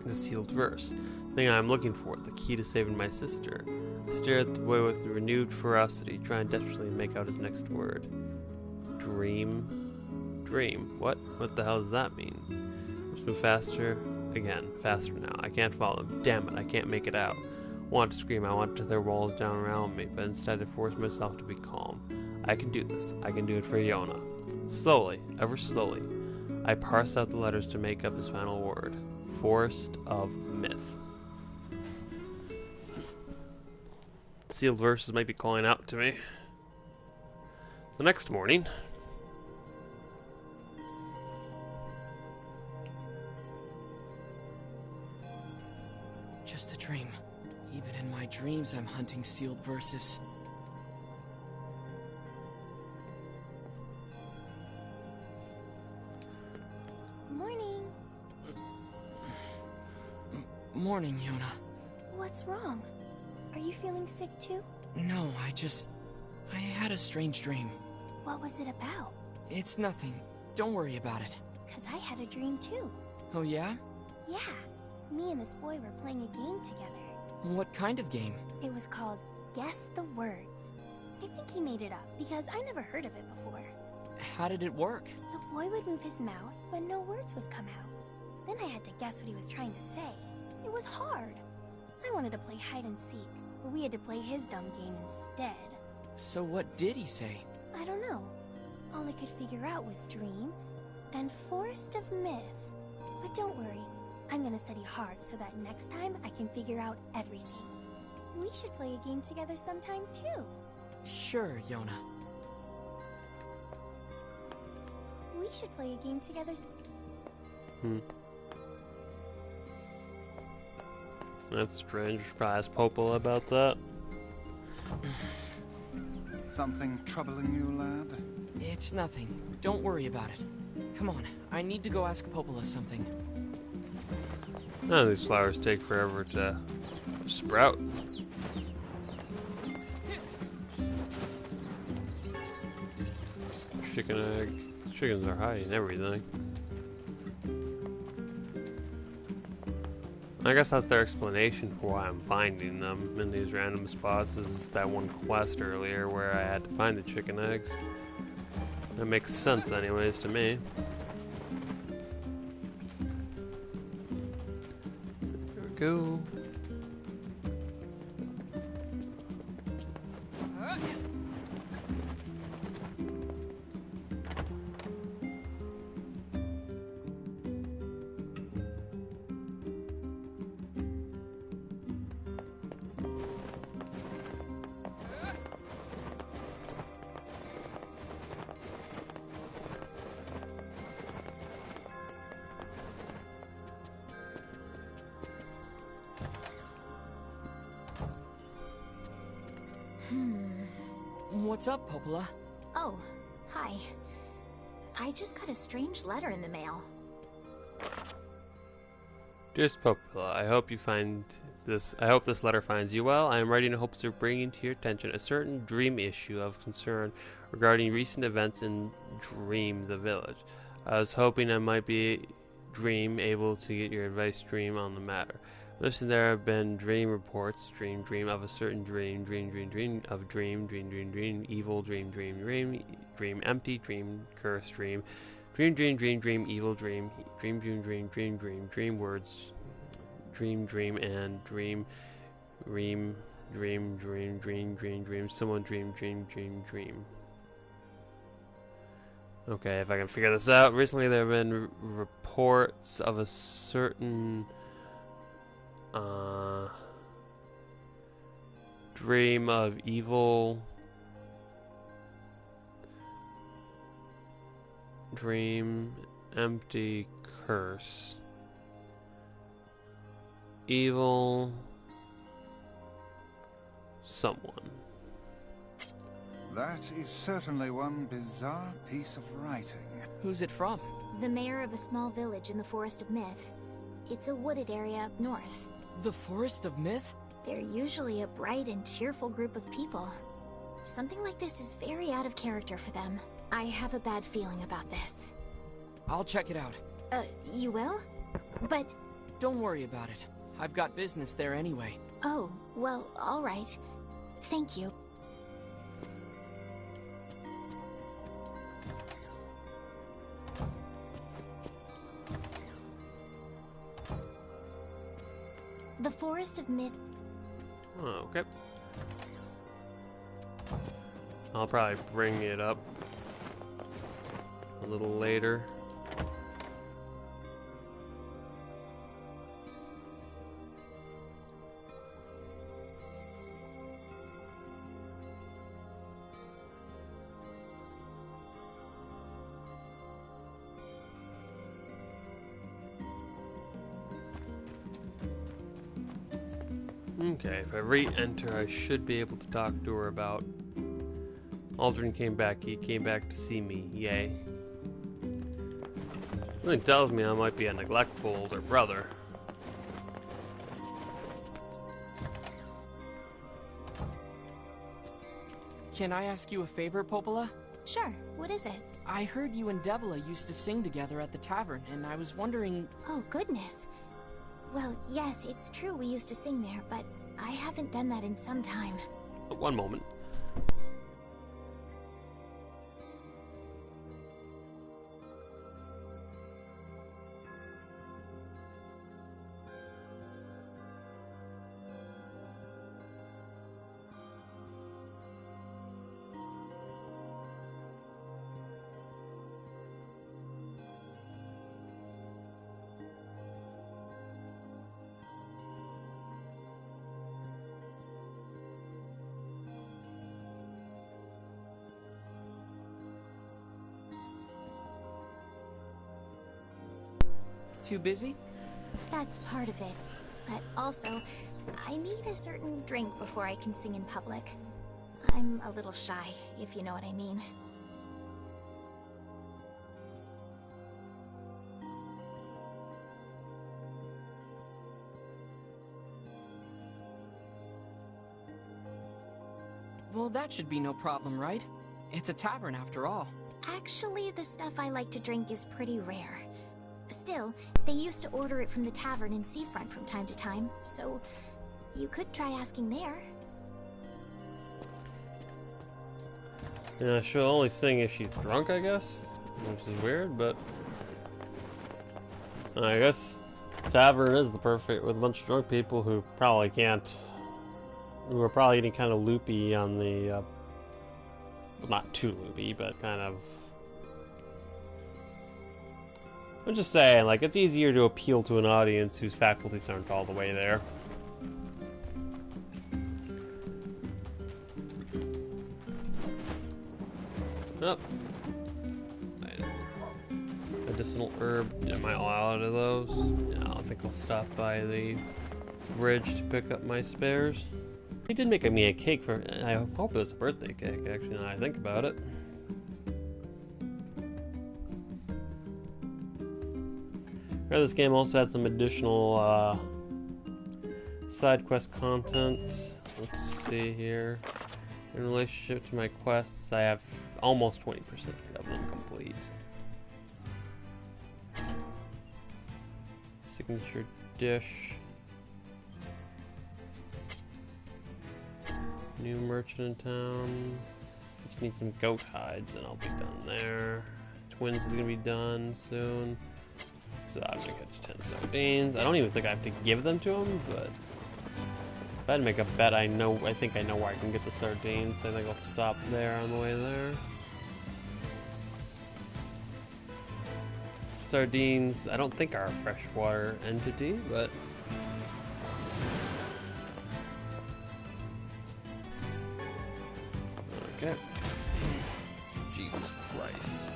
The sealed verse. The thing I'm looking for, the key to saving my sister. I stare at the boy with renewed ferocity, trying desperately to make out his next word. Dream. Dream. What? What the hell does that mean? It's been faster. Again. Faster now. I can't follow him. Damn it, I can't make it out. I want to scream. I want to tear walls down around me, but instead I force myself to be calm. I can do this. I can do it for Yona. Slowly, ever slowly, I parse out the letters to make up his final word. Forest of Myth. Sealed verses might be calling out to me. The next morning, Just a dream. Even in my dreams, I'm hunting sealed verses. Morning. Morning, Yona. What's wrong? Are you feeling sick too? No, I had a strange dream. What was it about? It's nothing. Don't worry about it. 'Cause I had a dream too. Oh yeah? Yeah. Me and this boy were playing a game together. What kind of game? It was called Guess the Words. I think he made it up because I never heard of it before. How did it work? The boy would move his mouth, but no words would come out. Then I had to guess what he was trying to say. It was hard. I wanted to play hide and seek, but we had to play his dumb game instead. So what did he say? I don't know. All I could figure out was dream and forest of myth. But don't worry, I'm gonna study hard so that next time I can figure out everything. We should play a game together sometime too. Sure, Yona. We should play a game together. That's strange. Probably ask Popola about that. Something troubling you, lad? It's nothing. Don't worry about it. Come on, I need to go ask Popola something. None of these flowers take forever to sprout. Chicken egg. Chickens are hiding everything. I guess that's their explanation for why I'm finding them in these random spots. Is that one quest earlier where I had to find the chicken eggs. That makes sense anyways to me. There we go. What's up, Popola? Oh, hi. I just got a strange letter in the mail. Dearest Popola, I hope this letter finds you well. I am writing in hopes of bringing to your attention a certain dream issue of concern regarding recent events in Dream the Village. I was hoping I might be able to get your advice on the matter. Listen, there have been dream reports, dream of a certain dream of dream, evil dream, empty dream, cursed dream, evil dream words, and dream, someone dream. Okay, if I can figure this out. Recently there have been reports of a certain dream of evil dream, empty, curse, evil, someone. That is certainly one bizarre piece of writing. Who's it from? The mayor of a small village in the Forest of Myth. It's a wooded area up north. The Forest of Myth? They're usually a bright and cheerful group of people. Something like this is very out of character for them. I have a bad feeling about this. I'll check it out. You will? But... Don't worry about it. I've got business there anyway. Oh, well, all right. Thank you. The Forest of Myth. Oh, okay. I'll probably bring it up a little later. Okay, if I re-enter, I should be able to talk to her about... Aldrin came back. He came back to see me. Yay. Something tells me I might be a neglectful older brother. Can I ask you a favor, Popola? Sure, what is it? I heard you and Devila used to sing together at the tavern, and I was wondering... Oh, goodness. Well, yes, it's true we used to sing there, but I haven't done that in some time. One moment. Too busy? That's part of it. But also, I need a certain drink before I can sing in public. I'm a little shy, if you know what I mean. Well, that should be no problem, right? It's a tavern after all. Actually, the stuff I like to drink is pretty rare. Still, they used to order it from the tavern in Seafront from time to time, so you could try asking there. Yeah, she'll only sing if she's drunk, I guess, which is weird, but I guess tavern is the perfect with a bunch of drunk people who probably can't, who are probably getting kind of loopy on the, well, not too loopy, but kind of. I'm just saying, like, it's easier to appeal to an audience whose faculties aren't all the way there. Oh. Medicinal herb. Am I all out of those? Yeah, I think I'll stop by the bridge to pick up my spares. He did make me a cake for... I hope it was a birthday cake, actually, now I think about it. This game also had some additional side quest content. Let's see here. In relationship to my quests, I have almost 20% of them complete. Signature dish. New merchant in town. Just need some goat hides and I'll be done there. Twins is gonna be done soon. So I'm gonna catch 10 sardines. I don't even think I have to give them to him, but if I had to make a bet, I think I know where I can get the sardines. I think I'll stop there on the way there. Sardines, I don't think are a freshwater entity, but okay. Jesus Christ.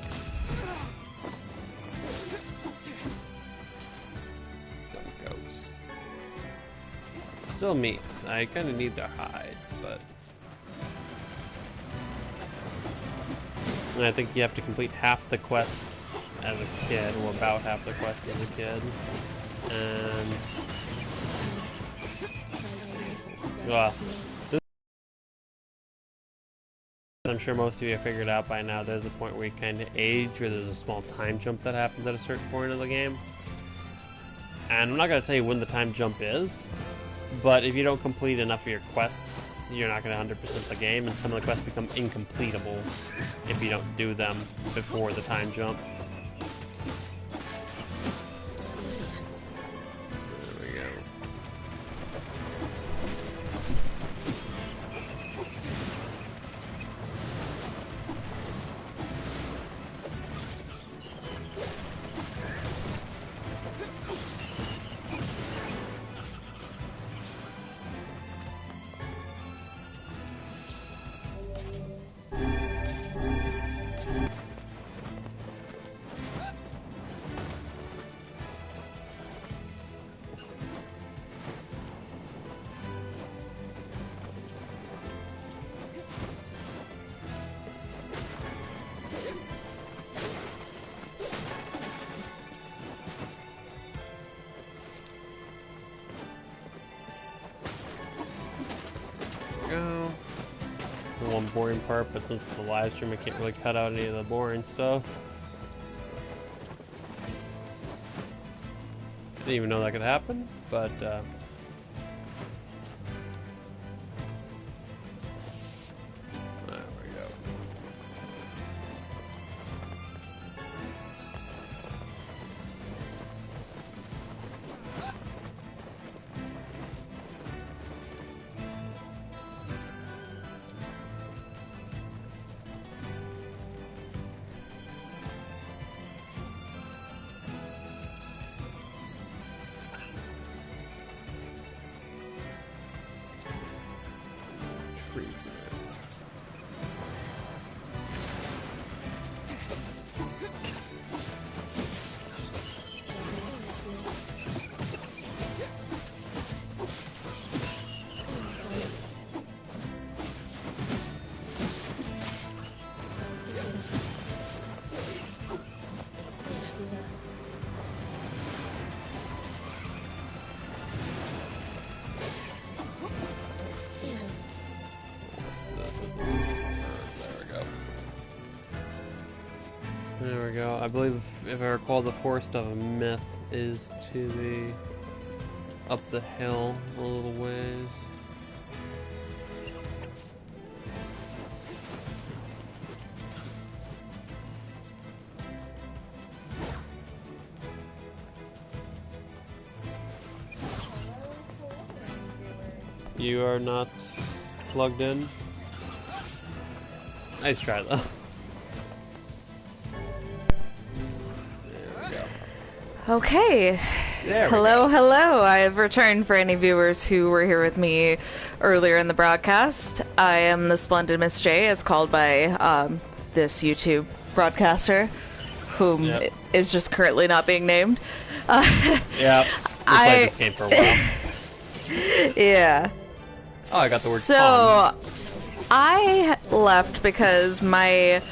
Still meat. I kind of need their hides, but... And I think you have to complete half the quests as a kid, or about half the quests as a kid. And... Well, I'm sure most of you have figured out by now, there's a point where you kind of age, where there's a small time jump that happens at a certain point of the game. And I'm not going to tell you when the time jump is, but if you don't complete enough of your quests, you're not going to 100% the game, and some of the quests become incompletable if you don't do them before the time jump. There we go. Go. The one boring part, but since it's a live stream, I can't really cut out any of the boring stuff. I didn't even know that could happen, but there we go. There we go. I believe, if I recall, the Forest of Myth is to the... up the hill a little ways. You are not plugged in? Nice try, though. Okay. Hello. I have returned for any viewers who were here with me earlier in the broadcast. I am the Splendid Miss J, as called by this YouTube broadcaster, whom is just currently not being named. Yeah, we played this game for a while. Yeah. Oh, I got the word So, I left because my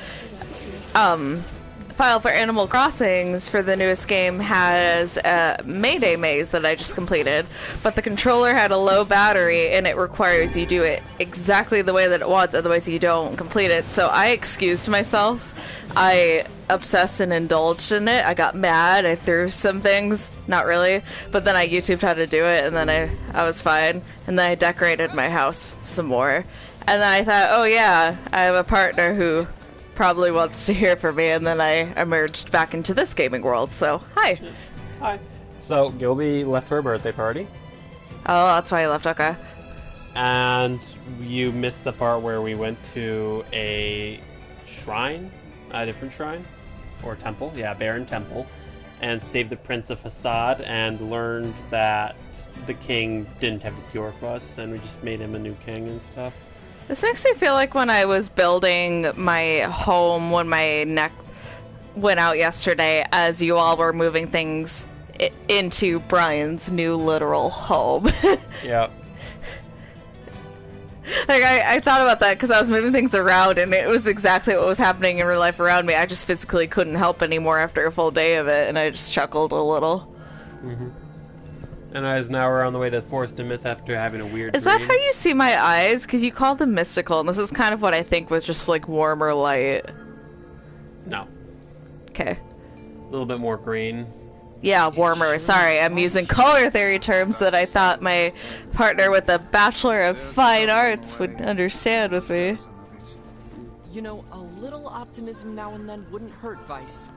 file for Animal Crossings for the newest game has a Mayday maze that I just completed, but the controller had a low battery and it requires you do it exactly the way that it wants, otherwise you don't complete it. So I excused myself. I obsessed and indulged in it. I got mad. I threw some things. Not really. But then I YouTubed how to do it, and then I was fine. And then I decorated my house some more. And then I thought, oh yeah, I have a partner who probably wants to hear from me, and then I emerged back into this gaming world. So, hi. Hi. So, Gilby left for a birthday party. Oh, that's why you left, okay. And you missed the part where we went to a shrine, a different shrine, or temple, yeah, Baron Temple, and saved the Prince of Facade and learned that the king didn't have a cure for us, and we just made him a new king and stuff. This makes me feel like when I was building my home when my neck went out yesterday, as you all were moving things into Brian's new literal home. Yeah. Like, I thought about that because I was moving things around, and it was exactly what was happening in real life around me. I just physically couldn't help anymore after a full day of it, and I just chuckled a little. And as now we're on the way to Forest of Myth after having a weird Is that how you see my eyes? Because you called them mystical, and this is kind of what I think was just, like, warmer light. No. Okay. A little bit more green. Yeah, warmer. Sorry, I'm using color theory terms that I thought my partner with a Bachelor of Fine Arts would understand with me. You know, a little optimism now and then wouldn't hurt, Vice.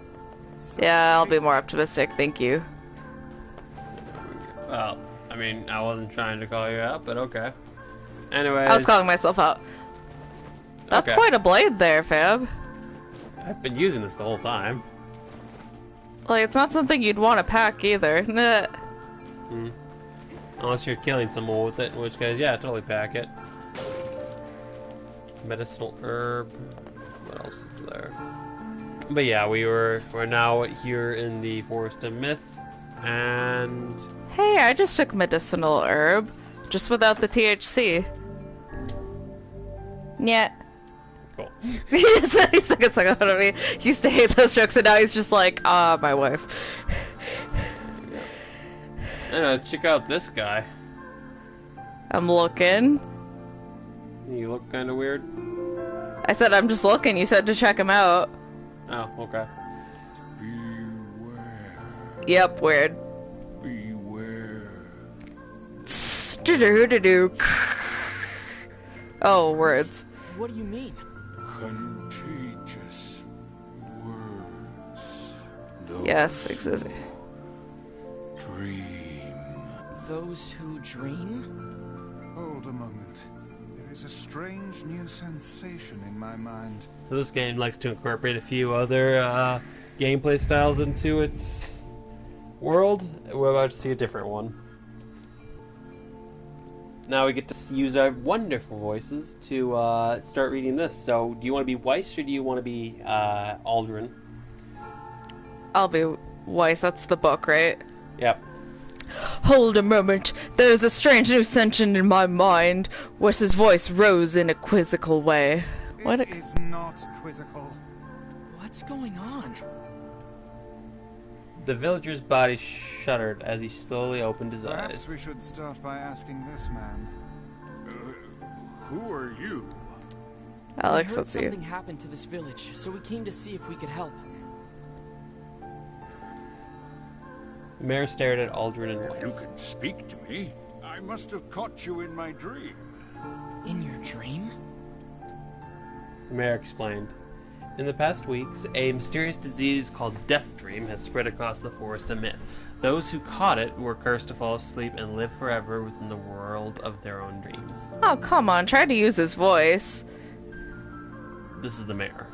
Yeah, I'll be more optimistic, thank you. Well, I mean, I wasn't trying to call you out, but okay. Anyways. I was calling myself out. That's Okay. quite a blade there, Fab. I've been using this the whole time. Like, it's not something you'd want to pack either. Nah. Unless you're killing someone with it, in which case, yeah, totally pack it. Medicinal herb. What else is there? But yeah, we're now here in the Forest of Myth, and Hey, I just took medicinal herb, just without the THC. Yeah. cool. He took a second out of me. He used to hate those jokes, and now he's just like, ah, my wife. Check out this guy. I'm looking. You look kind of weird. I said I'm just looking. You said to check him out. Oh, okay. Beware. Yep, weird. Beware. Do-do-do-do. Oh, words. What do you mean? Contagious words. Yes, exactly. Dream. Those who dream? Hold a moment. There is a strange new sensation in my mind. So this game likes to incorporate a few other gameplay styles into its world. We're about to see a different one. Now we get to use our wonderful voices to start reading this. So, do you want to be Weiss or do you want to be Aldrin? I'll be Weiss. That's the book, right? Yep. Hold a moment. There is a strange new sensation in my mind. Wes's voice rose in a quizzical way. What It is not quizzical. What's going on? The villager's body shuddered as he slowly opened his Perhaps eyes. we should start by asking this man. Who are you? Alex, we heard let's see. something happened to this village, so we came to see if we could help. The mayor stared at Aldrin and You Weiss. can speak to me. I must have caught you in my dream. In your dream? The mayor explained. In the past weeks, a mysterious disease called Death Dream had spread across the Forest of Myth. Those who caught it were cursed to fall asleep and live forever within the world of their own dreams. Oh, come on. Try to use his voice. This is the mayor.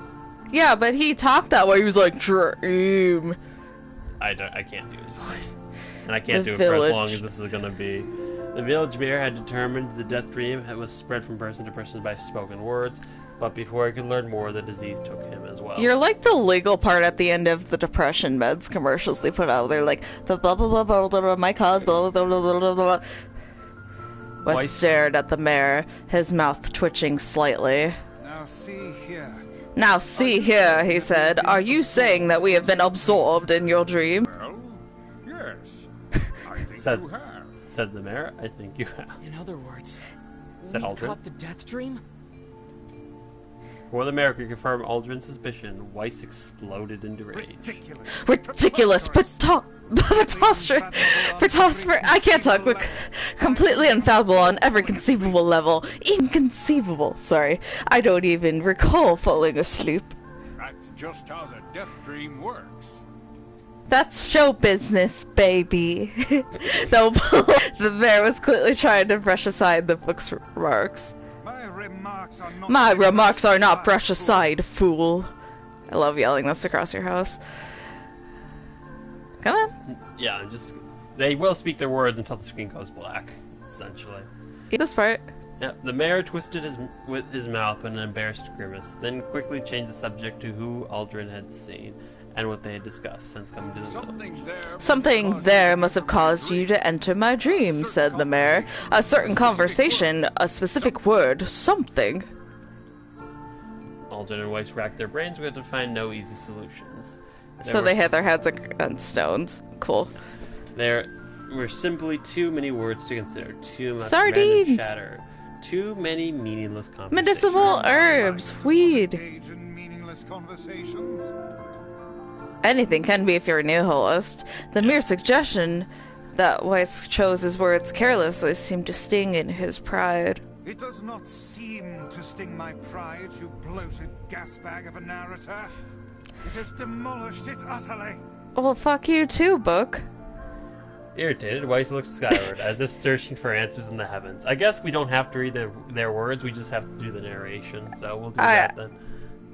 Yeah, but he talked that way. He was like, dream. I can't do his voice. And I can't The do it for as village. long as this is going to be. The village mayor had determined the death dream was spread from person to person by spoken words, but before he could learn more, the disease took him as well. You're like the legal part at the end of the depression meds commercials they put out. They're like, the blah blah blah blah blah, blah my cause, blah blah blah blah blah blah. Wes Weiss- stared at the mayor, his mouth twitching slightly. Now see here. Now see here, he said, are you saying that we have been absorbed in your dream? Well, yes. I think Said- you have. Said the mayor, I think you have. In other words, Said we've Aldrin. caught the death dream? Before the mayor could confirm Aldrin's suspicion, Weiss exploded into rage. Ridiculous, preposterous, I can't talk, completely unfathomable on every conceivable level. Inconceivable, sorry. I don't even recall falling asleep. That's just how the death dream works. That's show business, baby. The mayor was clearly trying to brush aside the book's remarks. My remarks are not brushed aside, fool. I love yelling this across your house. Come on. Yeah, they will speak their words until the screen goes black, essentially. This part. Yep, the mayor twisted his mouth in an embarrassed grimace, then quickly changed the subject to who Aldrin had seen. and what they had discussed since coming to the village. Something there must have caused you to enter my dream, said the mayor. A certain conversation, a specific word, something. Aldrin and Weiss racked their brains, but to find no easy solutions. So they hit their heads against stones. Cool. There were simply too many words to consider, too much Sardines. random chatter, too many meaningless conversations. Medicinal herbs, weed. Engage in meaningless conversations. Anything can be if you're a nihilist. The mere suggestion that Weiss chose his words carelessly seemed to sting in his pride. It does not seem to sting my pride, you bloated gasbag of a narrator. It has demolished it utterly. Well, fuck you too, book. Irritated, Weiss looked skyward, as if searching for answers in the heavens. I guess we don't have to read their words, we just have to do the narration, so we'll do that then.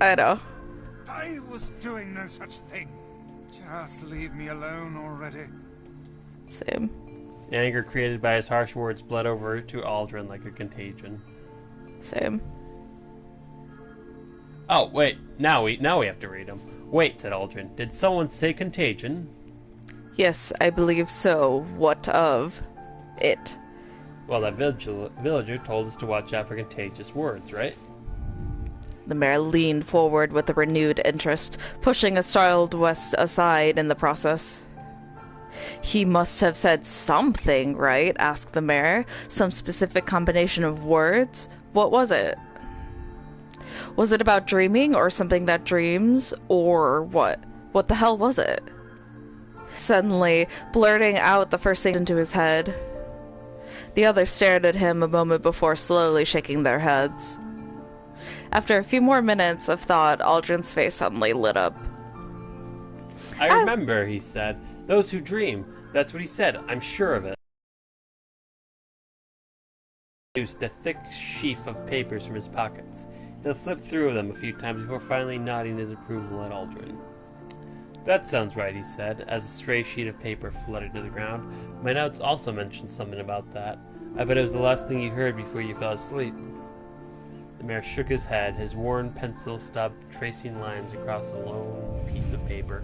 I know. I was doing no such thing. Just leave me alone already. Same. The anger created by his harsh words bled over to Aldrin like a contagion. Same. Oh, wait, now we have to read them. Wait, said Aldrin. Did someone say contagion? Yes, I believe so. What of it? Well, that villager told us to watch out for contagious words, right? The mayor leaned forward with a renewed interest, pushing a startled West aside in the process. He must have said something, right? Asked the mayor. Some specific combination of words? What was it? Was it about dreaming or something that dreams? Or what? What the hell was it? Suddenly, blurting out the first thing into his head. The others stared at him a moment before slowly shaking their heads. After a few more minutes of thought, Aldrin's face suddenly lit up. I remember, he said. Those who dream. That's what he said. I'm sure of it. He used a thick sheaf of papers from his pockets. He flipped through them a few times before finally nodding his approval at Aldrin. That sounds right, he said, as a stray sheet of paper fluttered to the ground. My notes also mentioned something about that. I bet it was the last thing you heard before you fell asleep. The mayor shook his head. His worn pencil stopped tracing lines across a lone piece of paper.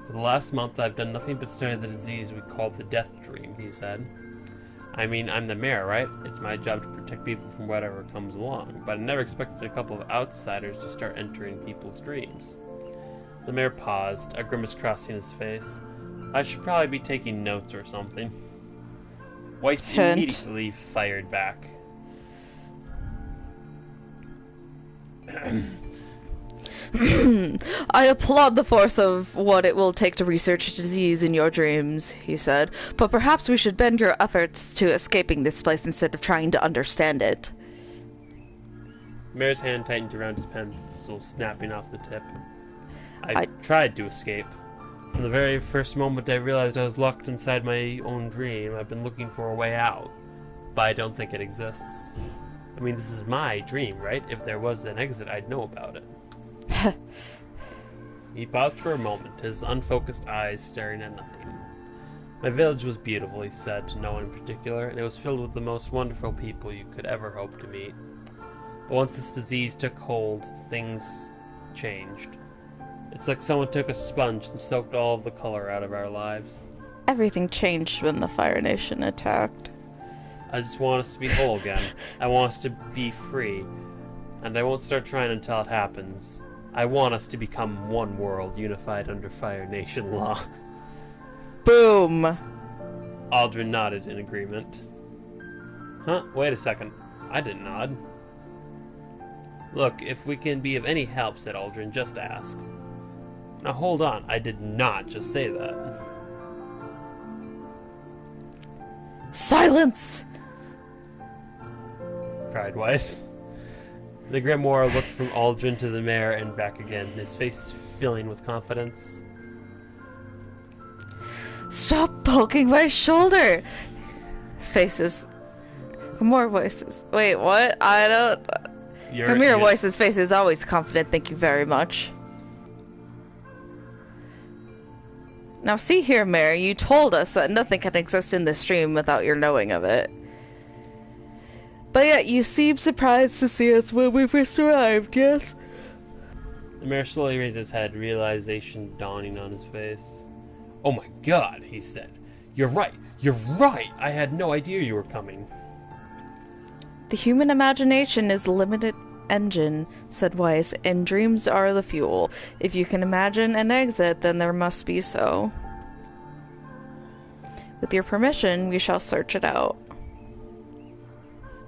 For the last month, I've done nothing but study the disease we call the death dream, he said. I mean, I'm the mayor, right? It's my job to protect people from whatever comes along, but I never expected a couple of outsiders to start entering people's dreams. The mayor paused, a grimace crossing his face. I should probably be taking notes or something. Weiss immediately fired back. I applaud the force of what it will take to research disease in your dreams, he said, but perhaps we should bend your efforts to escaping this place instead of trying to understand it. Mayor's hand tightened around his pencil, snapping off the tip. I tried to escape. From the very first moment I realized I was locked inside my own dream, I've been looking for a way out, but I don't think it exists. I mean, this is my dream, right? If there was an exit, I'd know about it. He paused for a moment, his unfocused eyes staring at nothing. My village was beautiful, he said, to no one in particular, and it was filled with the most wonderful people you could ever hope to meet. But once this disease took hold, things changed. It's like someone took a sponge and soaked all of the color out of our lives. Everything changed when the Fire Nation attacked. I just want us to be whole again. I want us to be free. And I won't start trying until it happens. I want us to become one world, unified under Fire Nation law. Boom! Aldrin nodded in agreement. Huh? Wait a second. I didn't nod. Look, if we can be of any help, said Aldrin, just ask. Now hold on, I did not just say that. Silence! Cried Weiss. The grimoire looked from Aldrin to the mayor and back again, his face filling with confidence. Stop poking my shoulder! Faces. More voices. Wait, what? I don't... Come here, Weiss's face is always confident, thank you very much. Now see here, Mayor, you told us that nothing can exist in this stream without your knowing of it. But yet you seem surprised to see us when we first arrived, yes? The mayor slowly raised his head, realization dawning on his face. "Oh my god," he said. You're right! You're right! I had no idea you were coming." The human imagination is a limited engine, said Weiss, and dreams are the fuel. If you can imagine an exit, then there must be so. With your permission, we shall search it out.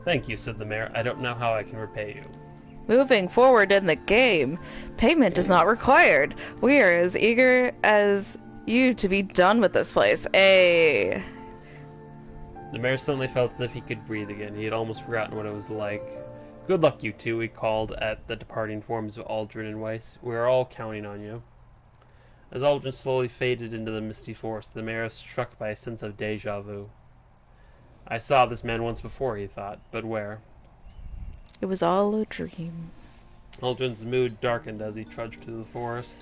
"Thank you," said the mayor. "I don't know how I can repay you." Moving forward in the game, payment is not required. We are as eager as you to be done with this place. The mayor suddenly felt as if he could breathe again. He had almost forgotten what it was like. "Good luck, you two," he called at the departing forms of Aldrin and Weiss. "We are all counting on you." As Aldrin slowly faded into the misty forest, the mayor was struck by a sense of deja vu. "I saw this man once before," he thought, "but where?" It was all a dream. Aldrin's mood darkened as he trudged through the forest.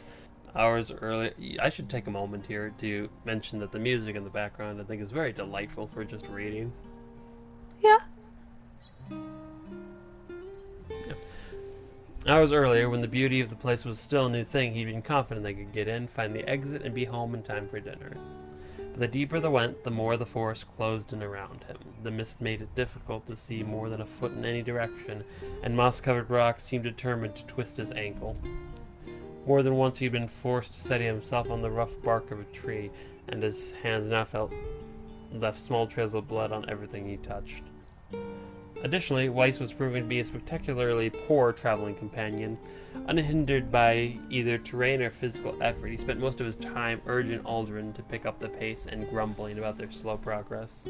Hours earlier, I should take a moment here to mention that the music in the background I think is very delightful for just reading. Yeah. Hours earlier, when the beauty of the place was still a new thing, he'd been confident they could get in, find the exit, and be home in time for dinner. But the deeper they went, the more the forest closed in around him. The mist made it difficult to see more than a foot in any direction, and moss-covered rocks seemed determined to twist his ankle. More than once he'd been forced to steady himself on the rough bark of a tree, and his hands now left small trails of blood on everything he touched. Additionally, Weiss was proving to be a spectacularly poor traveling companion. Unhindered by either terrain or physical effort, he spent most of his time urging Aldrin to pick up the pace and grumbling about their slow progress.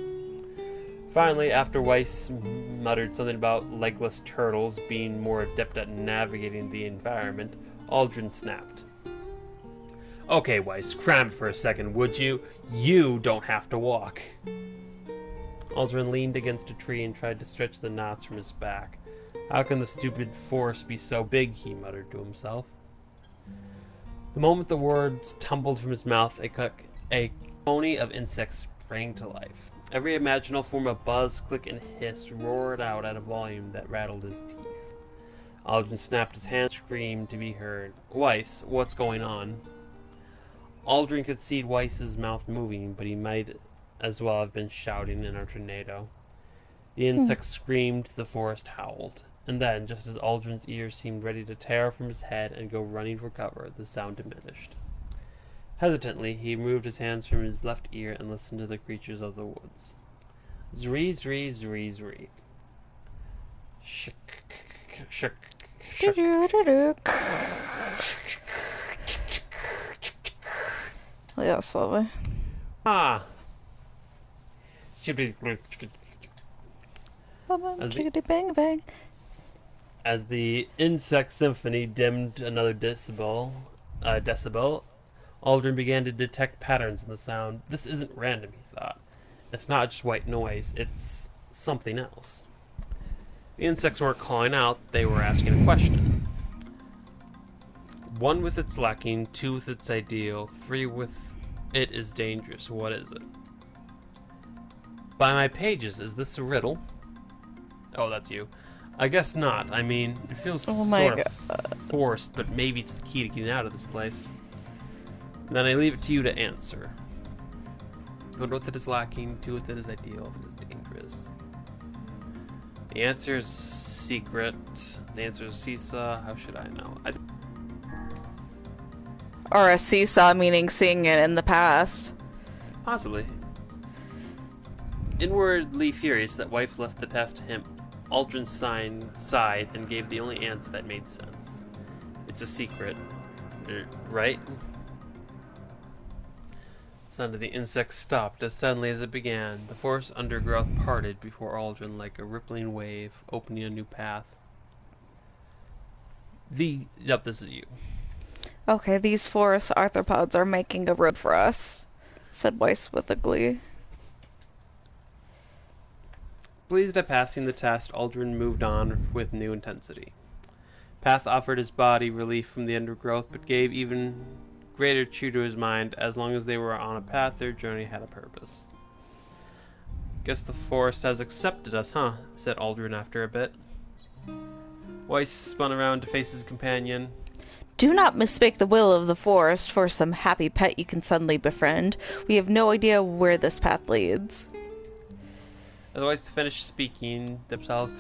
Finally, after Weiss muttered something about legless turtles being more adept at navigating the environment, Aldrin snapped. "Okay, Weiss, cram it for a second, would you? You don't have to walk." Aldrin leaned against a tree and tried to stretch the knots from his back. "How can the stupid force be so big?" he muttered to himself. The moment the words tumbled from his mouth, a colony of insects sprang to life. Every imaginable form of buzz, click, and hiss roared out at a volume that rattled his teeth. Aldrin snapped his hands, screamed to be heard. "Weiss, what's going on?" Aldrin could see Weiss's mouth moving, but he might as well have been shouting in a tornado. The insects screamed, the forest howled. And then, just as Aldrin's ears seemed ready to tear from his head and go running for cover, the sound diminished. Hesitantly, he removed his hands from his left ear and listened to the creatures of the woods. Zree, zree, zree, zree. Shik, shik, shik. Yeah, slowly. Ah. As the insect symphony dimmed another decibel, Aldrin began to detect patterns in the sound. This isn't random, he thought. It's not just white noise, it's something else. The insects weren't calling out, they were asking a question. 1 with its lacking, 2 with its ideal, 3 with it is dangerous. What is it? By my pages, is this a riddle? Oh, that's you. I guess not. I mean, it feels sort of forced, but maybe it's the key to getting out of this place. And then I leave it to you to answer. 1 with it is lacking, 2 with it is ideal, it is dangerous. The answer is secret. The answer is seesaw. How should I know? Or a seesaw, meaning seeing it in the past. Possibly. Inwardly furious that wife left the task to him, Aldrin sighed and gave the only answer that made sense. It's a secret. Right? The sound of the insects stopped as suddenly as it began. The forest undergrowth parted before Aldrin like a rippling wave, opening a new path. Yep, this is you. Okay, these forest arthropods are making a road for us, said Weiss with a glee. Pleased at passing the test, Aldrin moved on with new intensity. Path offered his body relief from the undergrowth, but gave even greater cheer to his mind. As long as they were on a path, their journey had a purpose. "Guess the forest has accepted us, huh?" said Aldrin after a bit. Weiss spun around to face his companion. Do not mistake the will of the forest for some happy pet you can suddenly befriend. We have no idea where this path leads. Otherwise, to finish speaking themselves,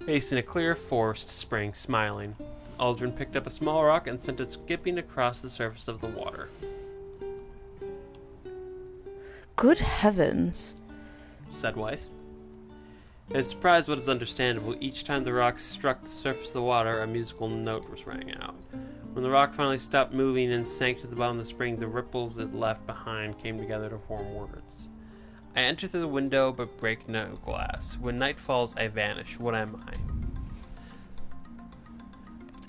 facing a clear forest spring, smiling. Aldrin picked up a small rock and sent it skipping across the surface of the water. Good heavens, said Weiss. His surprise was understandable. Each time the rock struck the surface of the water, a musical note was rang out. When the rock finally stopped moving and sank to the bottom of the spring, the ripples it left behind came together to form words. I enter through the window, but break no glass. When night falls, I vanish. What am I?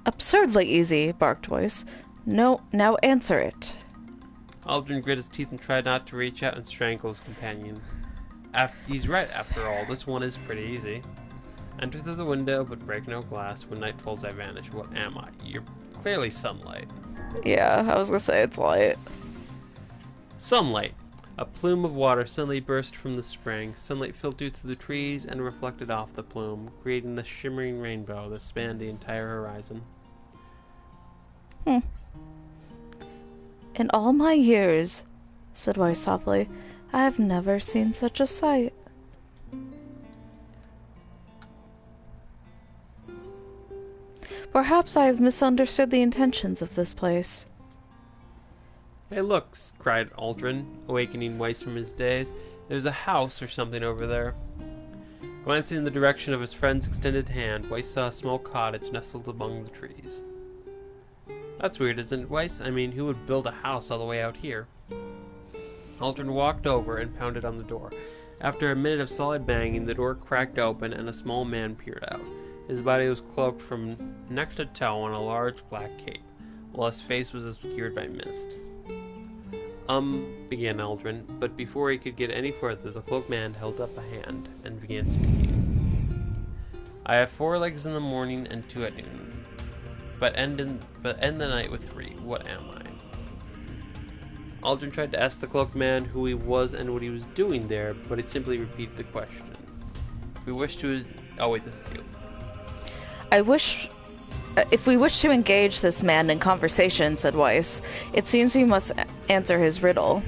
Absurdly easy, barked Weiss. No, now answer it. Aldrin grit his teeth and tried not to reach out and strangle his companion. He's right, after all. This one is pretty easy. Enter through the window, but break no glass. When night falls, I vanish. What am I? You're clearly sunlight. Yeah, I was gonna say it's light. Sunlight. A plume of water suddenly burst from the spring. Sunlight filtered through the trees and reflected off the plume, creating a shimmering rainbow that spanned the entire horizon. In all my years, said Weiss softly, I have never seen such a sight. Perhaps I have misunderstood the intentions of this place. Hey, look, cried Aldrin, awakening Weiss from his daze. There's a house or something over there. Glancing in the direction of his friend's extended hand, Weiss saw a small cottage nestled among the trees. That's weird, isn't it, Weiss? I mean, who would build a house all the way out here? Aldrin walked over and pounded on the door. After a minute of solid banging, the door cracked open and a small man peered out. His body was cloaked from neck to toe in a large black cape, while his face was obscured by mist. Began Aldrin, but before he could get any further, the cloaked man held up a hand and began speaking. I have 4 legs in the morning and 2 at noon, but end the night with 3. What am I? Aldrin tried to ask the cloaked man who he was and what he was doing there, but he simply repeated the question. If we wish to... Oh wait, this is you. If we wish to engage this man in conversation, said Weiss, it seems we must answer his riddle.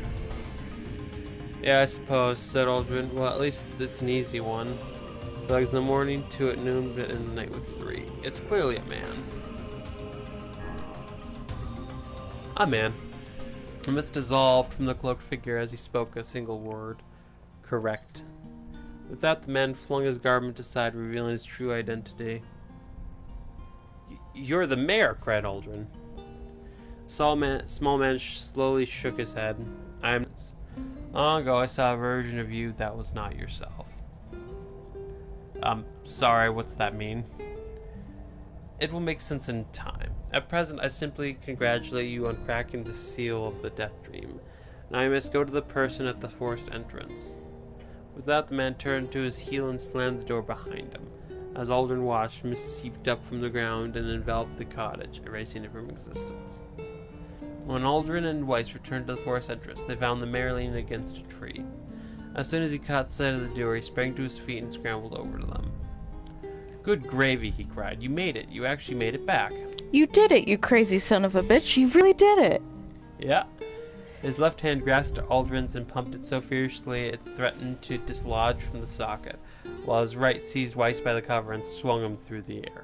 Yeah, I suppose, said Aldrin. Well, at least it's an easy one. Legs in the morning, 2 at noon, but in the night with 3. It's clearly a man. A man. The mist dissolved from the cloaked figure as he spoke a single word. Correct. With that, the man flung his garment aside, revealing his true identity. You're the mayor, cried Aldrin. Small man slowly shook his head. Long ago I saw a version of you that was not yourself. Sorry, what's that mean? It will make sense in time. At present, I simply congratulate you on cracking the seal of the death dream. Now you must go to the person at the forest entrance. With that, the man turned to his heel and slammed the door behind him. As Aldrin watched, mist seeped up from the ground and enveloped the cottage, erasing it from existence. When Aldrin and Weiss returned to the forest entrance, they found the mayor leaning against a tree. As soon as he caught sight of the door, he sprang to his feet and scrambled over to them. Good gravy, he cried. You made it. You actually made it back. You did it, you crazy son of a bitch. You really did it. Yeah. His left hand grasped Aldrin's and pumped it so fiercely it threatened to dislodge from the socket, while his right seized Weiss by the cover and swung him through the air.